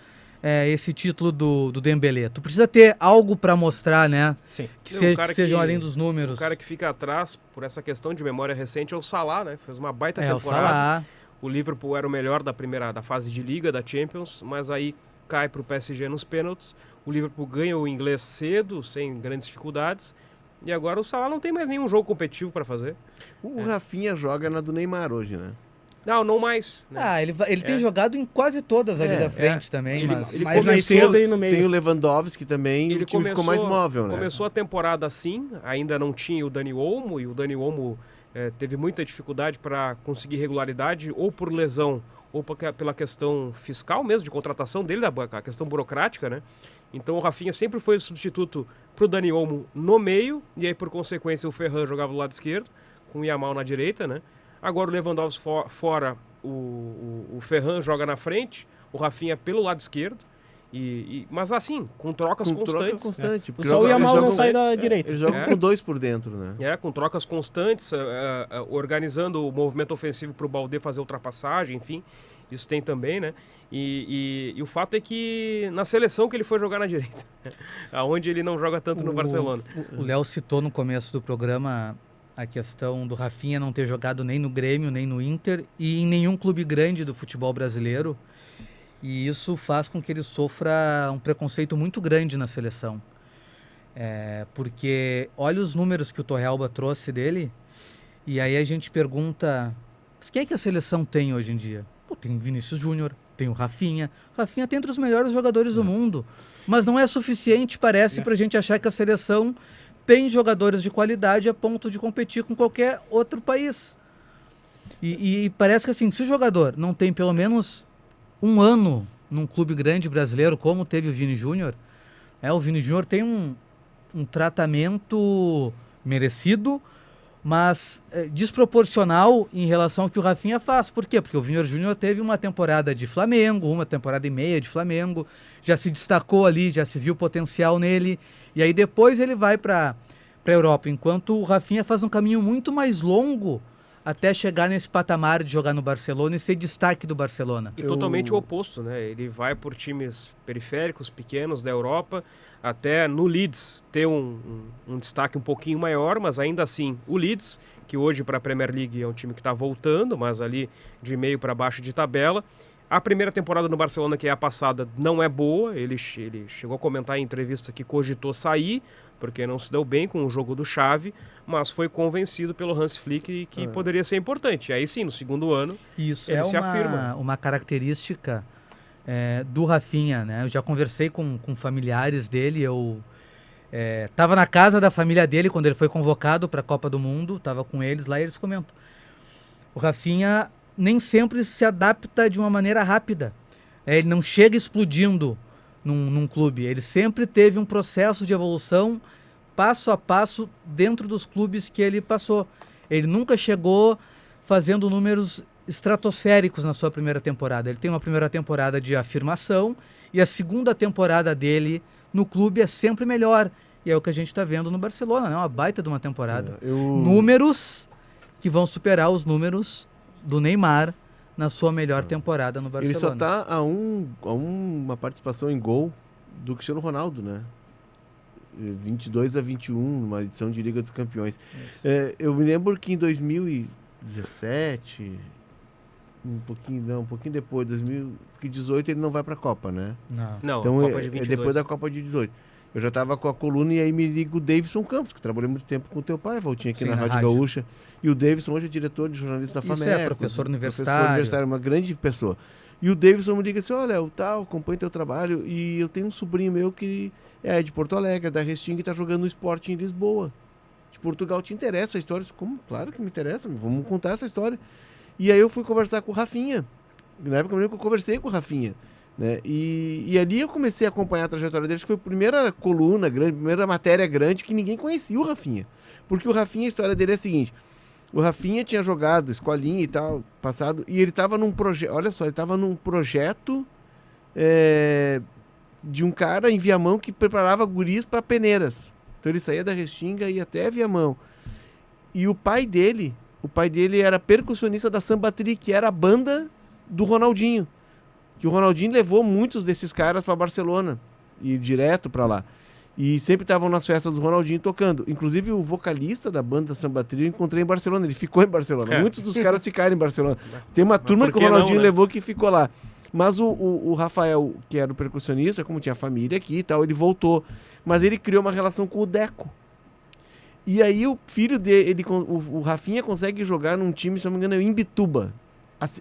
esse título do Dembélé. Tu precisa ter algo para mostrar, né? Sim. Que sejam além dos números. O cara que fica atrás, por essa questão de memória recente, é o Salah, né? Fez uma baita temporada. O Salah. O Liverpool era o melhor da fase de Liga, da Champions, mas aí cai para o PSG nos pênaltis. O Liverpool ganha o inglês cedo, sem grandes dificuldades. E agora o Salah não tem mais nenhum jogo competitivo para fazer. O Rafinha joga na do Neymar hoje, né? Não mais. Né? Ele tem jogado em quase todas ali da frente também. Ele mais na começou esquerda e no meio. Sem o Lewandowski também, o time ficou mais móvel, né? Começou a temporada assim, ainda não tinha o Dani Olmo, e o Dani Olmo teve muita dificuldade para conseguir regularidade, ou por lesão, ou pela questão fiscal mesmo, de contratação dele, a questão burocrática, né? Então o Rafinha sempre foi o substituto para o Dani Olmo no meio, e aí por consequência o Ferran jogava do lado esquerdo, com o Yamal na direita, né? Agora o Lewandowski fora, o Ferran joga na frente, o Rafinha pelo lado esquerdo, mas assim, com trocas constantes. Só o Yamal não sai da direita. Ele joga com 2 por dentro, né? Com trocas constantes, organizando o movimento ofensivo para o Baldé fazer ultrapassagem, enfim, isso tem também, né? E o fato é que na seleção que ele foi jogar na direita, aonde ele não joga tanto no Barcelona. O Léo citou no começo do programa a questão do Rafinha não ter jogado nem no Grêmio, nem no Inter e em nenhum clube grande do futebol brasileiro. E isso faz com que ele sofra um preconceito muito grande na seleção. Porque olha os números que o Torrealba trouxe dele, e aí a gente pergunta, quem é que a seleção tem hoje em dia? Tem o Vinícius Júnior, tem o Rafinha. O Rafinha tem entre os melhores jogadores do mundo. Mas não é suficiente, parece, pra gente achar que a seleção tem jogadores de qualidade a ponto de competir com qualquer outro país. E parece que assim, se o jogador não tem pelo menos um ano num clube grande brasileiro, como teve o Vini Júnior, o Vini Júnior tem um tratamento merecido, mas desproporcional em relação ao que o Rafinha faz. Por quê? Porque o Vini Júnior teve uma temporada de Flamengo, uma temporada e meia de Flamengo, já se destacou ali, já se viu potencial nele, e aí depois ele vai para a Europa, enquanto o Rafinha faz um caminho muito mais longo até chegar nesse patamar de jogar no Barcelona e ser destaque do Barcelona. E totalmente o oposto, né? Ele vai por times periféricos, pequenos da Europa, até no Leeds ter um destaque um pouquinho maior, mas ainda assim, o Leeds, que hoje para a Premier League é um time que está voltando, mas ali de meio para baixo de tabela. A primeira temporada no Barcelona, que é a passada, não é boa. Ele chegou a comentar em entrevista que cogitou sair, porque não se deu bem com o jogo do Xavi, mas foi convencido pelo Hans Flick que poderia ser importante. E aí sim, no segundo ano, isso ele se afirma. Uma característica do Rafinha, né? Eu já conversei com familiares dele, eu estava na casa da família dele quando ele foi convocado para a Copa do Mundo, estava com eles lá e eles comentam. O Rafinha nem sempre se adapta de uma maneira rápida. Ele não chega explodindo num clube. Ele sempre teve um processo de evolução passo a passo dentro dos clubes que ele passou. Ele nunca chegou fazendo números estratosféricos na sua primeira temporada. Ele tem uma primeira temporada de afirmação e a segunda temporada dele no clube é sempre melhor. E é o que a gente está vendo no Barcelona, né? Uma baita de uma temporada. Números que vão superar os números do Neymar na sua melhor temporada no Barcelona. Ele só está a uma participação em gol do Cristiano Ronaldo, né? 22-21, numa edição de Liga dos Campeões. Eu me lembro que em 2017, um pouquinho depois, 2018 ele não vai para a Copa, né? Não, então Copa de 22. É depois da Copa de 18. Eu já estava com a coluna e aí me liga o Davidson Campos, que trabalhei muito tempo com o teu pai, Valtinho, aqui na Rádio Gaúcha. E o Davidson hoje é diretor de jornalismo da FAMECO. Isso, professor universitário. Uma grande pessoa. E o Davidson me liga assim, olha, acompanho teu trabalho e eu tenho um sobrinho meu que é de Porto Alegre, da Restinga, e está jogando no Sporting em Lisboa. De Portugal, te interessa a história? Como? Claro que me interessa, vamos contar essa história. E aí eu fui conversar com o Rafinha. Na época eu conversei com o Rafinha. Né? E ali eu comecei a acompanhar a trajetória dele, que foi a primeira coluna grande, primeira matéria grande que ninguém conhecia o Rafinha. Porque o Rafinha, a história dele é a seguinte, o Rafinha tinha jogado escolinha e tal, passado, e ele estava num projeto, olha só, ele estava num projeto de um cara em Viamão que preparava guris para peneiras. Então ele saía da Restinga e ia até Viamão. E o pai dele era percussionista da Samba Tri, que era a banda do Ronaldinho. Que o Ronaldinho levou muitos desses caras para Barcelona e direto para lá. E sempre estavam nas festas do Ronaldinho tocando. Inclusive o vocalista da banda Samba Trio eu encontrei em Barcelona, ele ficou em Barcelona. Muitos dos caras ficaram em Barcelona. Tem uma turma que o Ronaldinho levou que ficou lá. Mas o Rafael, que era o percussionista, como tinha família aqui e tal, ele voltou. Mas ele criou uma relação com o Deco. E aí o filho dele, o Rafinha, consegue jogar num time, se não me engano, é o Imbituba.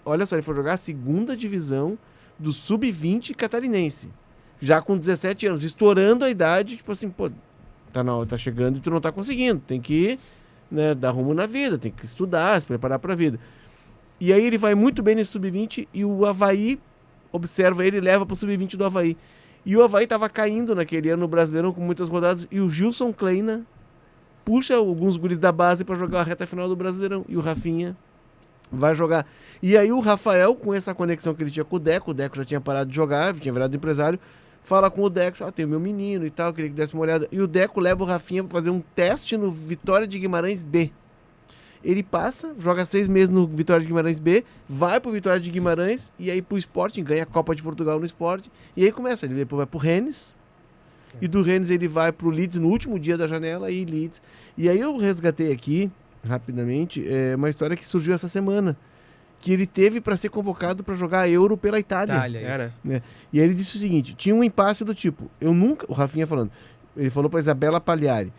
Olha só, ele foi jogar a segunda divisão do Sub-20 catarinense. Já com 17 anos, estourando a idade, tipo assim, pô, tá chegando e tu não tá conseguindo. Tem que, né, dar rumo na vida, tem que estudar, se preparar pra vida. E aí ele vai muito bem nesse Sub-20 e o Avaí observa ele e leva pro Sub-20 do Avaí. E o Avaí tava caindo naquele ano no Brasileirão com muitas rodadas e o Gilson Kleina puxa alguns guris da base pra jogar a reta final do Brasileirão. E o Rafinha vai jogar. E aí o Rafael, com essa conexão que ele tinha com o Deco já tinha parado de jogar, tinha virado empresário, fala com o Deco, tem o meu menino e tal, queria que desse uma olhada. E o Deco leva o Rafinha para fazer um teste no Vitória de Guimarães B. Ele passa, joga 6 meses no Vitória de Guimarães B, vai pro Vitória de Guimarães e aí pro Sporting, ganha a Copa de Portugal no Sporting. E aí começa, ele depois vai pro Rennes, e do Rennes ele vai pro Leeds no último dia da janela, e Leeds. E aí eu resgatei aqui, rapidamente, uma história que surgiu essa semana, que ele teve para ser convocado para jogar a Euro pela Itália. Né? E aí ele disse o seguinte, tinha um impasse do tipo, o Rafinha falando, ele falou para Isabella Pagliari,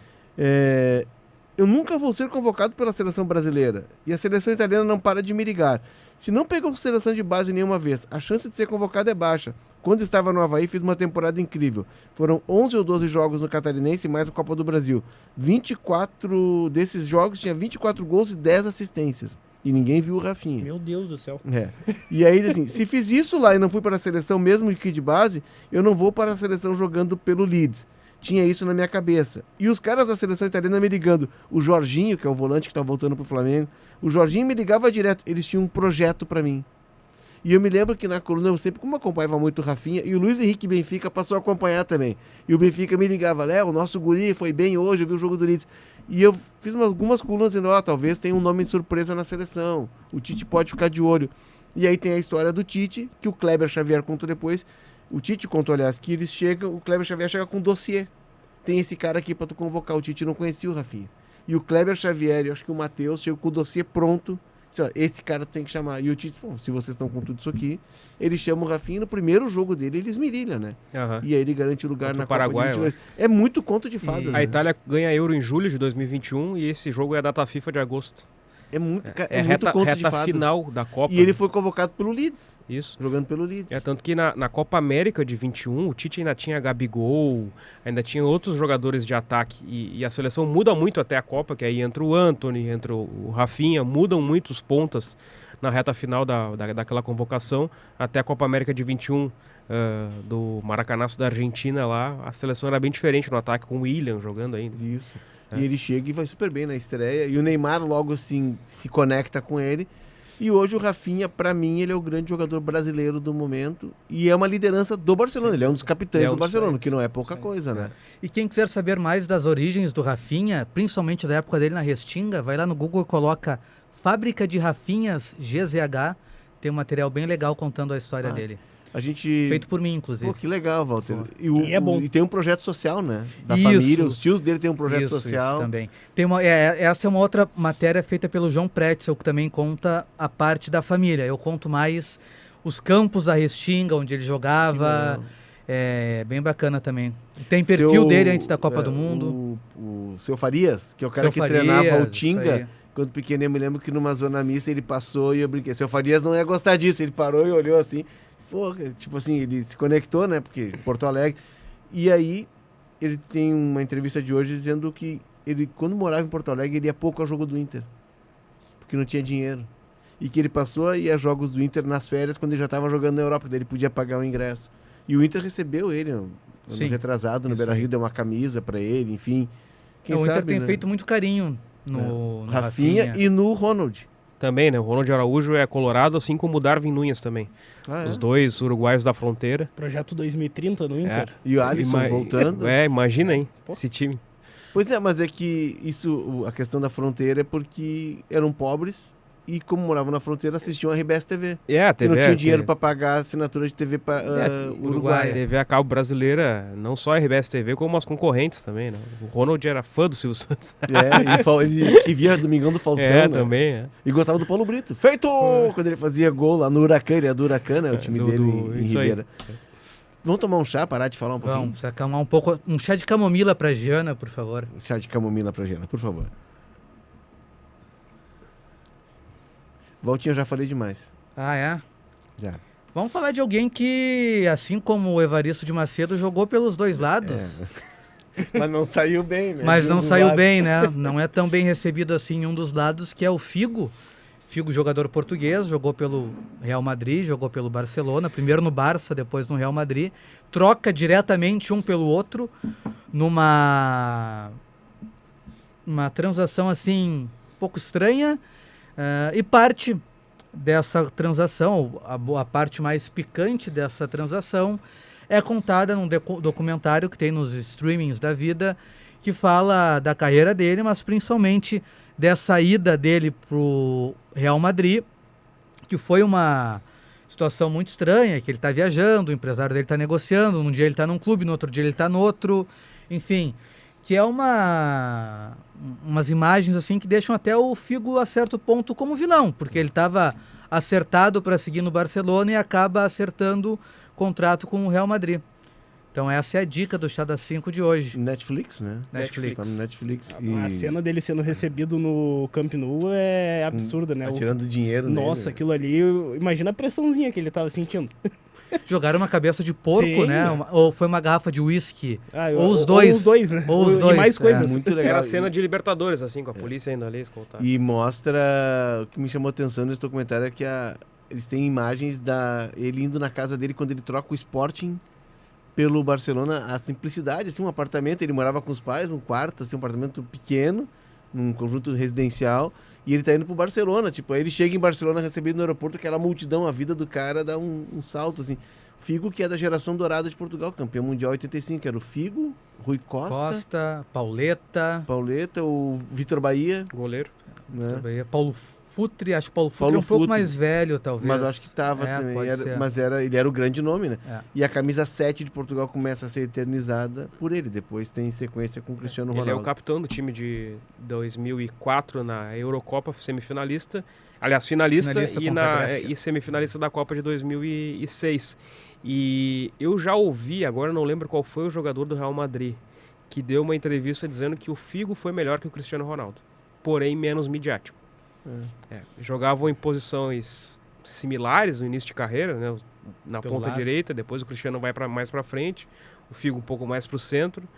eu nunca vou ser convocado pela seleção brasileira, e a seleção italiana não para de me ligar. Se não pegou seleção de base nenhuma vez, a chance de ser convocado é baixa. Quando estava no Avaí, fiz uma temporada incrível. Foram 11 ou 12 jogos no Catarinense, mais a Copa do Brasil. 24 desses jogos tinha 24 gols e 10 assistências. E ninguém viu o Rafinha. Meu Deus do céu. E aí, assim, se fiz isso lá e não fui para a seleção, mesmo que de base, eu não vou para a seleção jogando pelo Leeds. Tinha isso na minha cabeça. E os caras da seleção italiana me ligando. O Jorginho, que é o volante que tá voltando pro Flamengo, o Jorginho me ligava direto. Eles tinham um projeto para mim. E eu me lembro que na coluna eu sempre, como acompanhava muito o Rafinha, e o Luiz Henrique Benfica passou a acompanhar também. E o Benfica me ligava, Léo, o nosso guri foi bem hoje, eu vi o jogo do Leeds. E eu fiz algumas colunas dizendo, talvez tenha um nome de surpresa na seleção, o Tite pode ficar de olho. E aí tem a história do Tite, que o Kleber Xavier contou depois. O Tite contou, aliás, que eles chegam, o Kleber Xavier chega com um dossiê. Tem esse cara aqui pra tu convocar. O Tite não conhecia o Rafinha. E o Kleber Xavier, eu acho que o Matheus, chegou com o dossiê pronto. Disse, esse cara tu tem que chamar. E o Tite, se vocês estão com tudo isso aqui, ele chama o Rafinha, no primeiro jogo dele ele esmirilha, né? E aí ele garante o lugar na Paraguai, Copa de 22. É muito conto de fadas. A Itália ganha Euro em julho de 2021 e esse jogo é a data FIFA de agosto. É muito conto de fadas. Final da Copa. E ele foi convocado pelo Leeds. Isso. Jogando pelo Leeds. Tanto que na Copa América de 21, o Tite ainda tinha Gabigol, ainda tinha outros jogadores de ataque. E a seleção muda muito até a Copa, que aí entra o Antony, entra o Rafinha, mudam muito os pontas na reta final daquela convocação. Até a Copa América de 21, do Maracanaço da Argentina lá, a seleção era bem diferente no ataque, com o William jogando ainda. Isso. E ele chega e vai super bem na estreia. E o Neymar logo assim se conecta com ele. E hoje o Rafinha, pra mim, ele é o grande jogador brasileiro do momento. E é uma liderança do Barcelona. Ele é um dos capitães do Barcelona, que não é pouca coisa, né? E quem quiser saber mais das origens do Rafinha, principalmente da época dele na Restinga, vai lá no Google e coloca Fábrica de Rafinhas GZH. Tem um material bem legal contando a história dele. Feito por mim, inclusive. Pô, que legal, Walter. E é bom. E tem um projeto social, né? Da família, os tios dele têm um projeto social. Isso também. Essa é uma outra matéria feita pelo João Pretzel, que também conta a parte da família. Eu conto mais os campos da Restinga, onde ele jogava. É bem bacana também. Tem perfil dele antes da Copa do Mundo. O seu Farias, que é o cara que treinava o Tinga. Quando pequeno, eu me lembro que numa zona mista ele passou e eu brinquei. Seu Farias não ia gostar disso. Ele parou e olhou assim. Pô, tipo assim, ele se conectou, né? Porque Porto Alegre. E aí, ele tem uma entrevista de hoje dizendo que ele, quando morava em Porto Alegre, ele ia pouco ao jogo do Inter. Porque não tinha dinheiro. E que ele passou a ir a jogos do Inter nas férias quando ele já estava jogando na Europa, daí ele podia pagar o ingresso. E o Inter recebeu ele, ano retrasado, no Beira-Rio, deu uma camisa para ele, enfim. O Inter tem feito muito carinho no Rafinha e no Ronald. Também, né? O Ronald Araújo é colorado, assim como o Darwin Nunes também. Os dois uruguaios da fronteira. Projeto 2030 no Inter. E o Alisson voltando. Imagina, hein? Esse time. Pois é, mas é que a questão da fronteira é porque eram pobres e, como moravam na fronteira, assistiam a RBS TV. A TV. Não tinha dinheiro para pagar a assinatura de TV para Uruguai. A TV a cabo brasileira, não só a RBS TV, como as concorrentes também, né? O Ronald era fã do Silvio Santos. Ele que via Domingão do Faustão, né? Também. E gostava do Paulo Brito. Feito! Quando ele fazia gol lá no Huracan, ele é do Huracan, né? O time dele em Ribeira. Vamos tomar um chá, parar de falar um pouquinho? Vamos, acalmar um pouco. Um chá de camomila pra Giana, por favor. Chá de camomila pra Giana, por favor. Valtinho, eu já falei demais. Ah, é? Já. Vamos falar de alguém que, assim como o Evaristo de Macedo, jogou pelos dois lados. Mas não saiu bem, né? Mas não saiu bem, né? Não é tão bem recebido assim em um dos lados, que é o Figo. Figo, jogador português, jogou pelo Real Madrid, jogou pelo Barcelona, primeiro no Barça, depois no Real Madrid. Troca diretamente um pelo outro numa transação assim, um pouco estranha. E parte dessa transação, a parte mais picante dessa transação, é contada num documentário que tem nos streamings da vida, que fala da carreira dele, mas principalmente dessa ida dele pro Real Madrid, que foi uma situação muito estranha, que ele está viajando, o empresário dele está negociando, num dia ele está num clube, no outro dia ele está no outro, enfim, que é umas imagens assim que deixam até o Figo a certo ponto como vilão, porque ele estava acertado para seguir no Barcelona e acaba acertando contrato com o Real Madrid. Então essa é a dica do Chá das 5 de hoje. Netflix, né? Netflix. A cena dele sendo recebido no Camp Nou é absurda, né? Tirando dinheiro Nossa, nele, aquilo ali, imagina a pressãozinha que ele tava sentindo. Jogaram uma cabeça de porco, Sim, né? Ou foi uma garrafa de uísque. Ou os dois. Ou os dois, né? Ou os dois. E mais coisas. Muito legal. Era a cena de Libertadores, assim, com a polícia ainda ali escoltada. E mostra, o que me chamou a atenção nesse documentário é que eles têm imagens ele indo na casa dele quando ele troca o Sporting pelo Barcelona, a simplicidade, assim, um apartamento, ele morava com os pais, um quarto, assim, um apartamento pequeno, num conjunto residencial, e ele tá indo pro Barcelona, tipo, aí ele chega em Barcelona, recebido no aeroporto, aquela multidão, a vida do cara dá um salto, assim. Figo, que é da geração dourada de Portugal, campeão mundial 85, era o Figo, Rui Costa, Pauleta, o Vitor Bahia, goleiro, né? Bahia, Paulo Futre, acho que Paulo Futre é um pouco mais velho, talvez. Mas acho que tava também. Ele era o grande nome, né? E a camisa 7 de Portugal começa a ser eternizada por ele. Depois tem sequência com o Cristiano Ronaldo. Ele é o capitão do time de 2004 na Eurocopa, semifinalista. Aliás, finalista e semifinalista da Copa de 2006. E eu já ouvi, agora não lembro qual foi o jogador do Real Madrid, que deu uma entrevista dizendo que o Figo foi melhor que o Cristiano Ronaldo, porém menos midiático. Jogavam em posições similares no início de carreira, né? Na ponta direita, depois o Cristiano vai mais para frente, o Figo um pouco mais para o centro,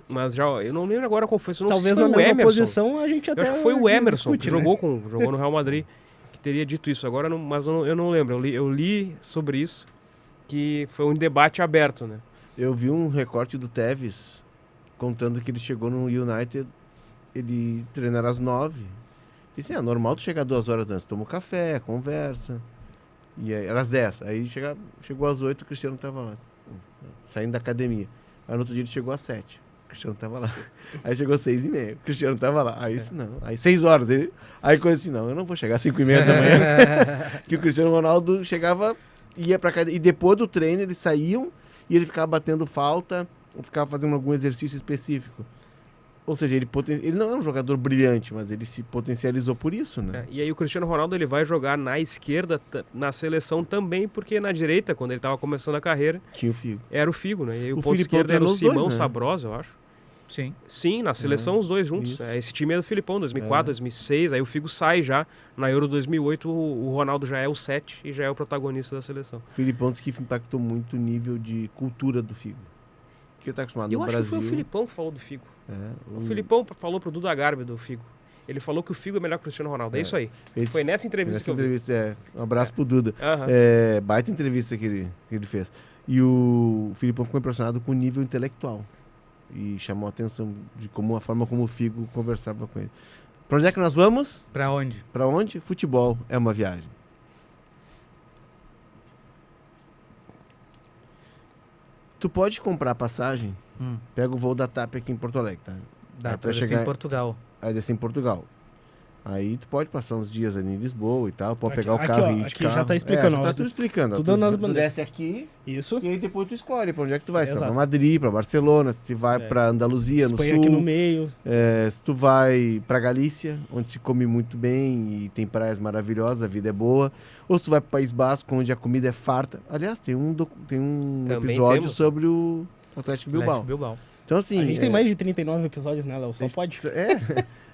mas eu não lembro agora qual foi. Talvez na mesma posição a gente até... Eu acho que foi o Emerson, que jogou no Real Madrid, que teria dito isso. Agora, mas eu não lembro, eu li sobre isso, que foi um debate aberto, né? Eu vi um recorte do Tevez contando que ele chegou no United, ele treinará às 9. Disse, é normal tu chegar 2 horas antes, toma um café, conversa. E aí, era às 10. Aí chegou às 8, o Cristiano estava lá, saindo da academia. Aí no outro dia ele chegou às 7, o Cristiano estava lá. Aí chegou às 6h30, o Cristiano estava lá. Aí disse, não. Aí 6 horas. Aí coisa assim, não, eu não vou chegar às 5h30 da manhã. Que o Cristiano Ronaldo chegava ia pra academia. E depois do treino eles saíam e ele ficava batendo falta ou ficava fazendo algum exercício específico. Ou seja, ele não é um jogador brilhante, mas ele se potencializou por isso, né? E aí o Cristiano Ronaldo ele vai jogar na esquerda, na seleção também, porque na direita, quando ele estava começando a carreira... Tinha o Figo. Era o Figo, né? E aí o ponto Filipão esquerdo era o Simão dois, né? Sabrosa, eu acho. Sim. Sim, na seleção os dois juntos. Esse time é do Filipão, 2004, 2006. Aí o Figo sai já. Na Euro 2008 o Ronaldo já é o 7 e já é o protagonista da seleção. O Filipão disse que impactou muito o nível de cultura do Figo. Que ele tá acostumado no Brasil. Eu acho que foi o Filipão que falou do Figo. O Filipão falou pro Duda Garbi do Figo. Ele falou que o Figo é melhor que o Cristiano Ronaldo. É isso aí. Foi nessa entrevista que eu vi. Um abraço pro Duda. Baita entrevista que ele fez. E o Filipão ficou impressionado com o nível intelectual. E chamou a atenção de a forma como o Figo conversava com ele. Pra onde é que nós vamos? Pra onde? Pra onde? Futebol é uma viagem. Tu pode comprar passagem, pega o voo da TAP aqui em Porto Alegre, tá? Dá pra descer em Portugal. Aí descer em Portugal. Aí tu pode passar uns dias ali em Lisboa e tal, pode pegar o carro e ir de carro. Já tá explicando. Já tá tudo explicando. Tu desce aqui isso. E aí depois tu escolhe pra onde é que tu vai. Se tu vai pra Madrid, pra Barcelona, se vai pra Andaluzia, Espanha no sul. aqui no meio. Se tu vai pra Galícia, onde se come muito bem e tem praias maravilhosas, a vida é boa. Ou se tu vai pro País Basco, onde a comida é farta. Aliás, tem um episódio sobre o Atlético Bilbao. Então, assim, a gente tem mais de 39 episódios, né, Léo? Só pode.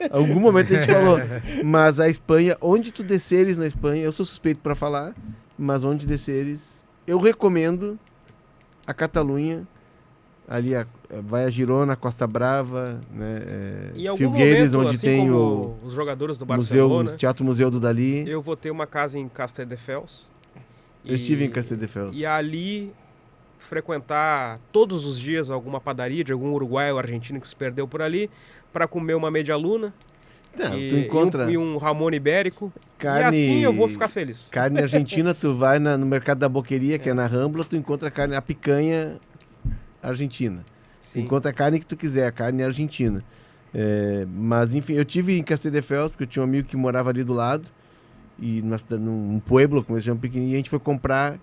Algum momento a gente falou. Mas a Espanha, onde tu desceres na Espanha, eu sou suspeito pra falar, mas onde desceres, eu recomendo a Catalunha. Ali vai a Girona, Costa Brava, né? E algum Filgueiras, momento, onde assim tem como os jogadores do Barcelona, Teatro Museu do Dalí. Eu vou ter uma casa em Castelldefels. Eu estive em Castelldefels. E ali frequentar todos os dias alguma padaria de algum uruguaio ou argentino que se perdeu por ali para comer uma media luna tu encontra e um Ramon ibérico. E assim eu vou ficar feliz. Carne argentina, tu vai no mercado da Boqueria, que é na Rambla, tu encontra a picanha argentina. Sim. Tu encontra a carne que tu quiser, a carne argentina. Mas enfim, eu tive em Castelldefels porque eu tinha um amigo que morava ali do lado e num pueblo, como eles chamam, pequenininho, e a gente foi comprar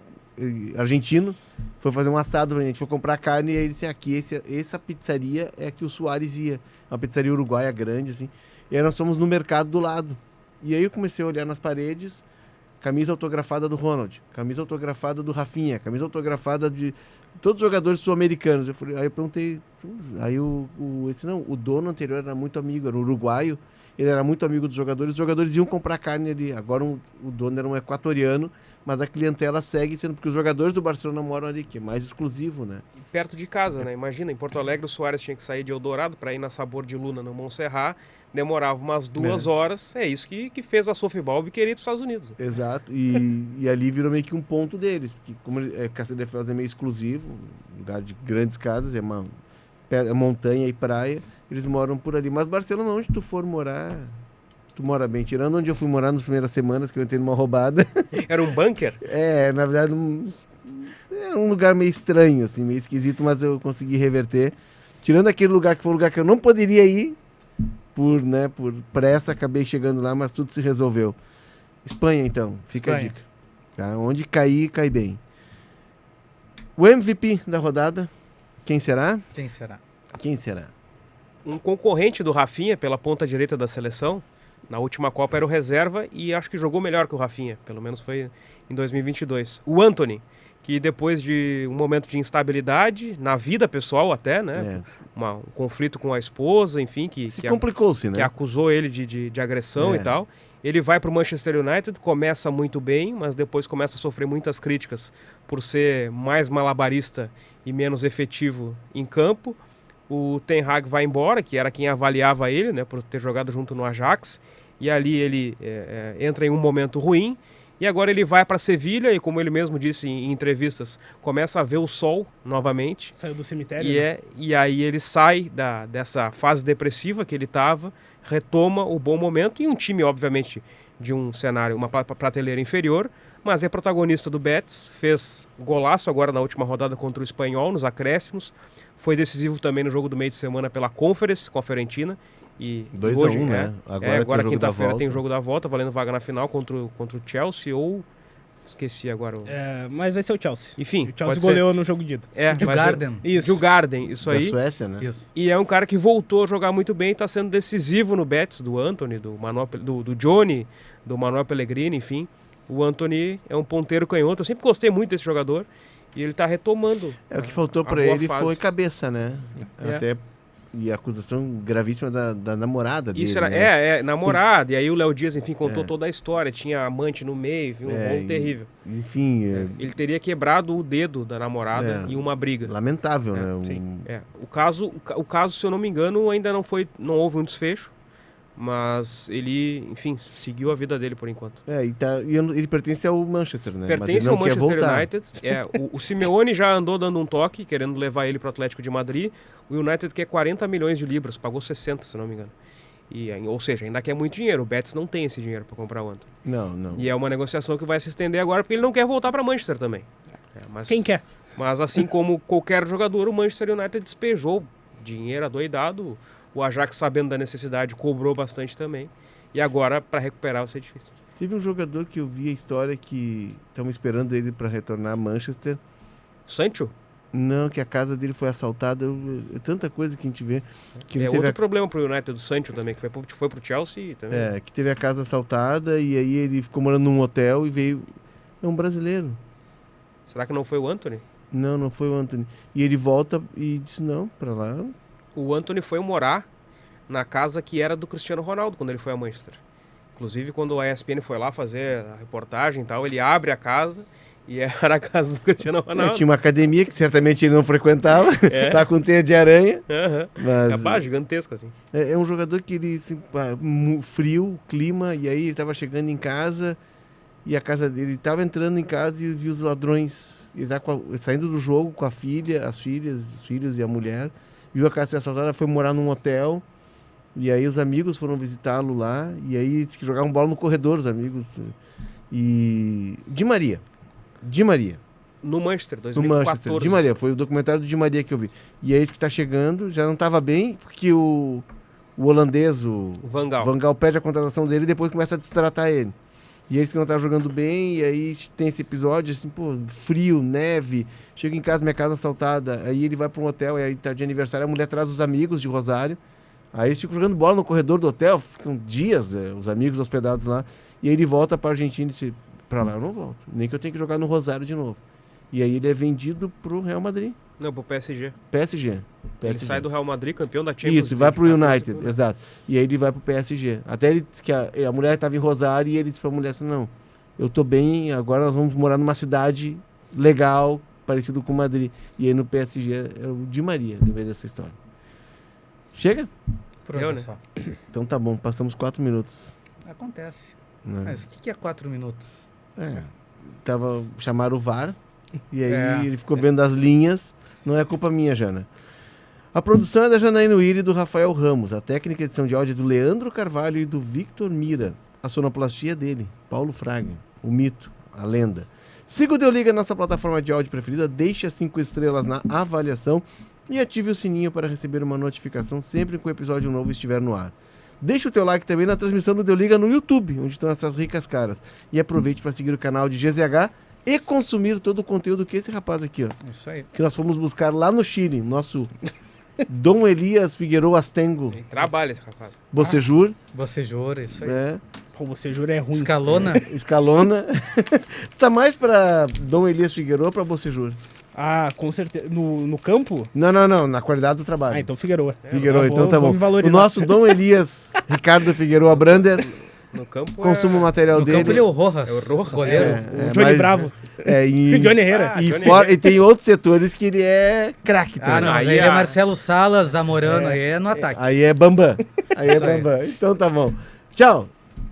argentino, foi fazer um assado pra gente, foi comprar carne e ele disse, essa pizzaria é que o Soares ia, uma pizzaria uruguaia grande, assim, e aí nós fomos no mercado do lado, e aí eu comecei a olhar nas paredes, camisa autografada do Ronald, camisa autografada do Rafinha, camisa autografada de todos os jogadores sul-americanos. Aí eu perguntei, aí o dono anterior era muito amigo, era um uruguaio, ele era muito amigo dos jogadores, os jogadores iam comprar carne ali. Agora o dono era um equatoriano, mas a clientela segue sendo, porque os jogadores do Barcelona moram ali, que é mais exclusivo, né? E perto de casa, né? Imagina, em Porto Alegre o Soares tinha que sair de Eldorado para ir na Sabor de Luna, no Montserrat, demorava umas 2 horas, é isso que fez a Softball querer ir para os Estados Unidos. Exato, e ali virou meio que um ponto deles, porque como Castelldefels é meio exclusivo, lugar de grandes casas, é montanha e praia, eles moram por ali. Mas Barcelona, onde tu for morar, tu mora bem. Tirando onde eu fui morar nas primeiras semanas, que eu entrei numa roubada. Era um bunker? Na verdade, era um lugar meio estranho, assim, meio esquisito, mas eu consegui reverter. Tirando aquele lugar que foi um lugar que eu não poderia ir, por pressa, acabei chegando lá, mas tudo se resolveu. Espanha, então, fica a dica. Tá? Onde cair, cai bem. O MVP da rodada, quem será? Quem será? Um concorrente do Rafinha pela ponta direita da seleção, na última Copa era o reserva e acho que jogou melhor que o Rafinha, pelo menos foi em 2022. O Antony, que depois de um momento de instabilidade, na vida pessoal até, né? Um conflito com a esposa, enfim, complicou-se, né? Que acusou ele de agressão e tal. Ele vai para o Manchester United, começa muito bem, mas depois começa a sofrer muitas críticas por ser mais malabarista e menos efetivo em campo. O Ten Hag vai embora, que era quem avaliava ele, né, por ter jogado junto no Ajax, e ali ele entra em um momento ruim, e agora ele vai para Sevilha, e como ele mesmo disse em entrevistas, começa a ver o sol novamente. Saiu do cemitério, e aí ele sai dessa fase depressiva que ele estava, retoma o bom momento, e um time, obviamente, de um cenário, uma prateleira inferior, mas é protagonista do Betis, fez golaço agora na última rodada contra o Espanhol, nos acréscimos, foi decisivo também no jogo do meio de semana pela Conference, com a Fiorentina. 2-1, né? Agora quinta-feira tem o jogo da volta, valendo vaga na final contra o Chelsea ou Esqueci agora. Mas vai ser o Chelsea. Enfim, o Chelsea goleou no jogo de ida. Djurgården. Isso. Djurgården, isso aí. Da Suécia, né? Isso. E é um cara que voltou a jogar muito bem, está sendo decisivo no Betis, do Antony, do Johnny, do Manuel Pellegrini, enfim. O Antony é um ponteiro canhoto. Eu sempre gostei muito desse jogador. E ele está retomando. O que faltou para ele foi cabeça, né? Até... E a acusação gravíssima da namorada dele. Isso era, né? namorada. E aí o Léo Dias, enfim, contou toda a história. Tinha amante no meio, um rolo terrível. Enfim... Ele teria quebrado o dedo da namorada em uma briga. Lamentável, né? Sim. O caso, se eu não me engano, ainda não houve um desfecho. Mas ele, enfim, seguiu a vida dele por enquanto. Ele pertence ao Manchester, né? Pertence ao Manchester United. O Simeone já andou dando um toque, querendo levar ele para o Atlético de Madrid. O United quer 40 milhões de libras, pagou 60, se não me engano. Ou seja, ainda quer muito dinheiro. O Betis não tem esse dinheiro para comprar o Antony. Não. E é uma negociação que vai se estender agora, porque ele não quer voltar para Manchester também. Quem quer? Mas assim como qualquer jogador, o Manchester United despejou dinheiro adoidado. O Ajax, sabendo da necessidade, cobrou bastante também. E agora, para recuperar, vai ser difícil. Teve um jogador que eu vi a história que estavam esperando ele para retornar a Manchester. Sancho? Não, que a casa dele foi assaltada. É tanta coisa que a gente vê. Que outro problema para o United do Sancho também, que foi pro Chelsea também. Que teve a casa assaltada e aí ele ficou morando num hotel e veio... É um brasileiro. Será que não foi o Antony? Não foi o Antony. E ele volta e disse, não, para lá... O Antony foi morar na casa que era do Cristiano Ronaldo quando ele foi a Manchester. Inclusive, quando a ESPN foi lá fazer a reportagem e tal, ele abre a casa e era a casa do Cristiano Ronaldo. Tinha uma academia que certamente ele não frequentava, tá com teia de aranha. Capaz, gigantesca, assim. É um jogador que ele, assim, frio, clima, e aí ele tava chegando em casa e a casa dele tava entrando em casa e viu os ladrões. Ele tá saindo do jogo com a filha, os filhos e a mulher. Viu a casa ser assaltada, foi morar num hotel. E aí os amigos foram visitá-lo lá. E aí disse que jogavam bola no corredor, os amigos. E... Di Maria. No Manchester, 2014. No Manchester. Di Maria, foi o documentário do Di Maria que eu vi. E aí que tá chegando, já não estava bem, porque o holandês, o Van Gaal pede a contratação dele e depois começa a destratar ele. E eles que não estavam jogando bem, e aí tem esse episódio, assim, frio, neve, chega em casa, minha casa assaltada, aí ele vai para um hotel, e aí tá de aniversário, a mulher traz os amigos de Rosário, aí eles ficam jogando bola no corredor do hotel, ficam dias, os amigos hospedados lá, e aí ele volta para a Argentina e diz, para lá eu não volto, nem que eu tenha que jogar no Rosário de novo. E aí ele é vendido pro Real Madrid. Não, pro PSG. PSG. Ele sai do Real Madrid, campeão da Champions. Isso, vai pro United, exato. E aí ele vai pro PSG. Até ele disse que a mulher estava em Rosário e ele disse pra mulher assim, não, eu tô bem, agora nós vamos morar numa cidade legal, parecido com Madrid. E aí no PSG é o Di Maria, lembrei dessa história. Chega? Né? Só. Então tá bom, passamos 4 minutos. Acontece. Né? Mas o que é 4 minutos? Chamaram o VAR, e aí ele ficou vendo as linhas. Não é culpa minha, Jana. A produção é da Janaína Uiri e do Rafael Ramos. A técnica de edição de áudio é do Leandro Carvalho e do Victor Mira. A sonoplastia é dele, Paulo Fraga, o mito, a lenda. Siga o Deu Liga na sua plataforma de áudio preferida, deixe as 5 estrelas na avaliação e ative o sininho para receber uma notificação sempre que o episódio novo estiver no ar. Deixe o teu like também na transmissão do Deu Liga no YouTube, onde estão essas ricas caras. E aproveite para seguir o canal de GZH e consumir todo o conteúdo que esse rapaz aqui, ó. Isso aí. Que nós fomos buscar lá no Chile, nosso Dom Elias Figueiredo Astengo. Trabalha esse rapaz. Bocejur. Bocejur, isso aí. O Bocejur é ruim. Escalona. Tu tá mais pra Dom Elias Figueiredo ou pra Bocejur? Com certeza. No campo? Não, na qualidade do trabalho. Então Figueiredo. Então tá bom. O nosso Dom Elias Ricardo Figueiredo Brander. No campo consuma o material dele. No campo ele é o Rojas. É o Rojas. Goleiro. O Johnny Bravo. Johnny Herrera. E tem outros setores que ele é craque também. Não, aí ele é Marcelo Salas, Zamorano, aí é no ataque. Aí é Bambam. Então tá bom. Tchau.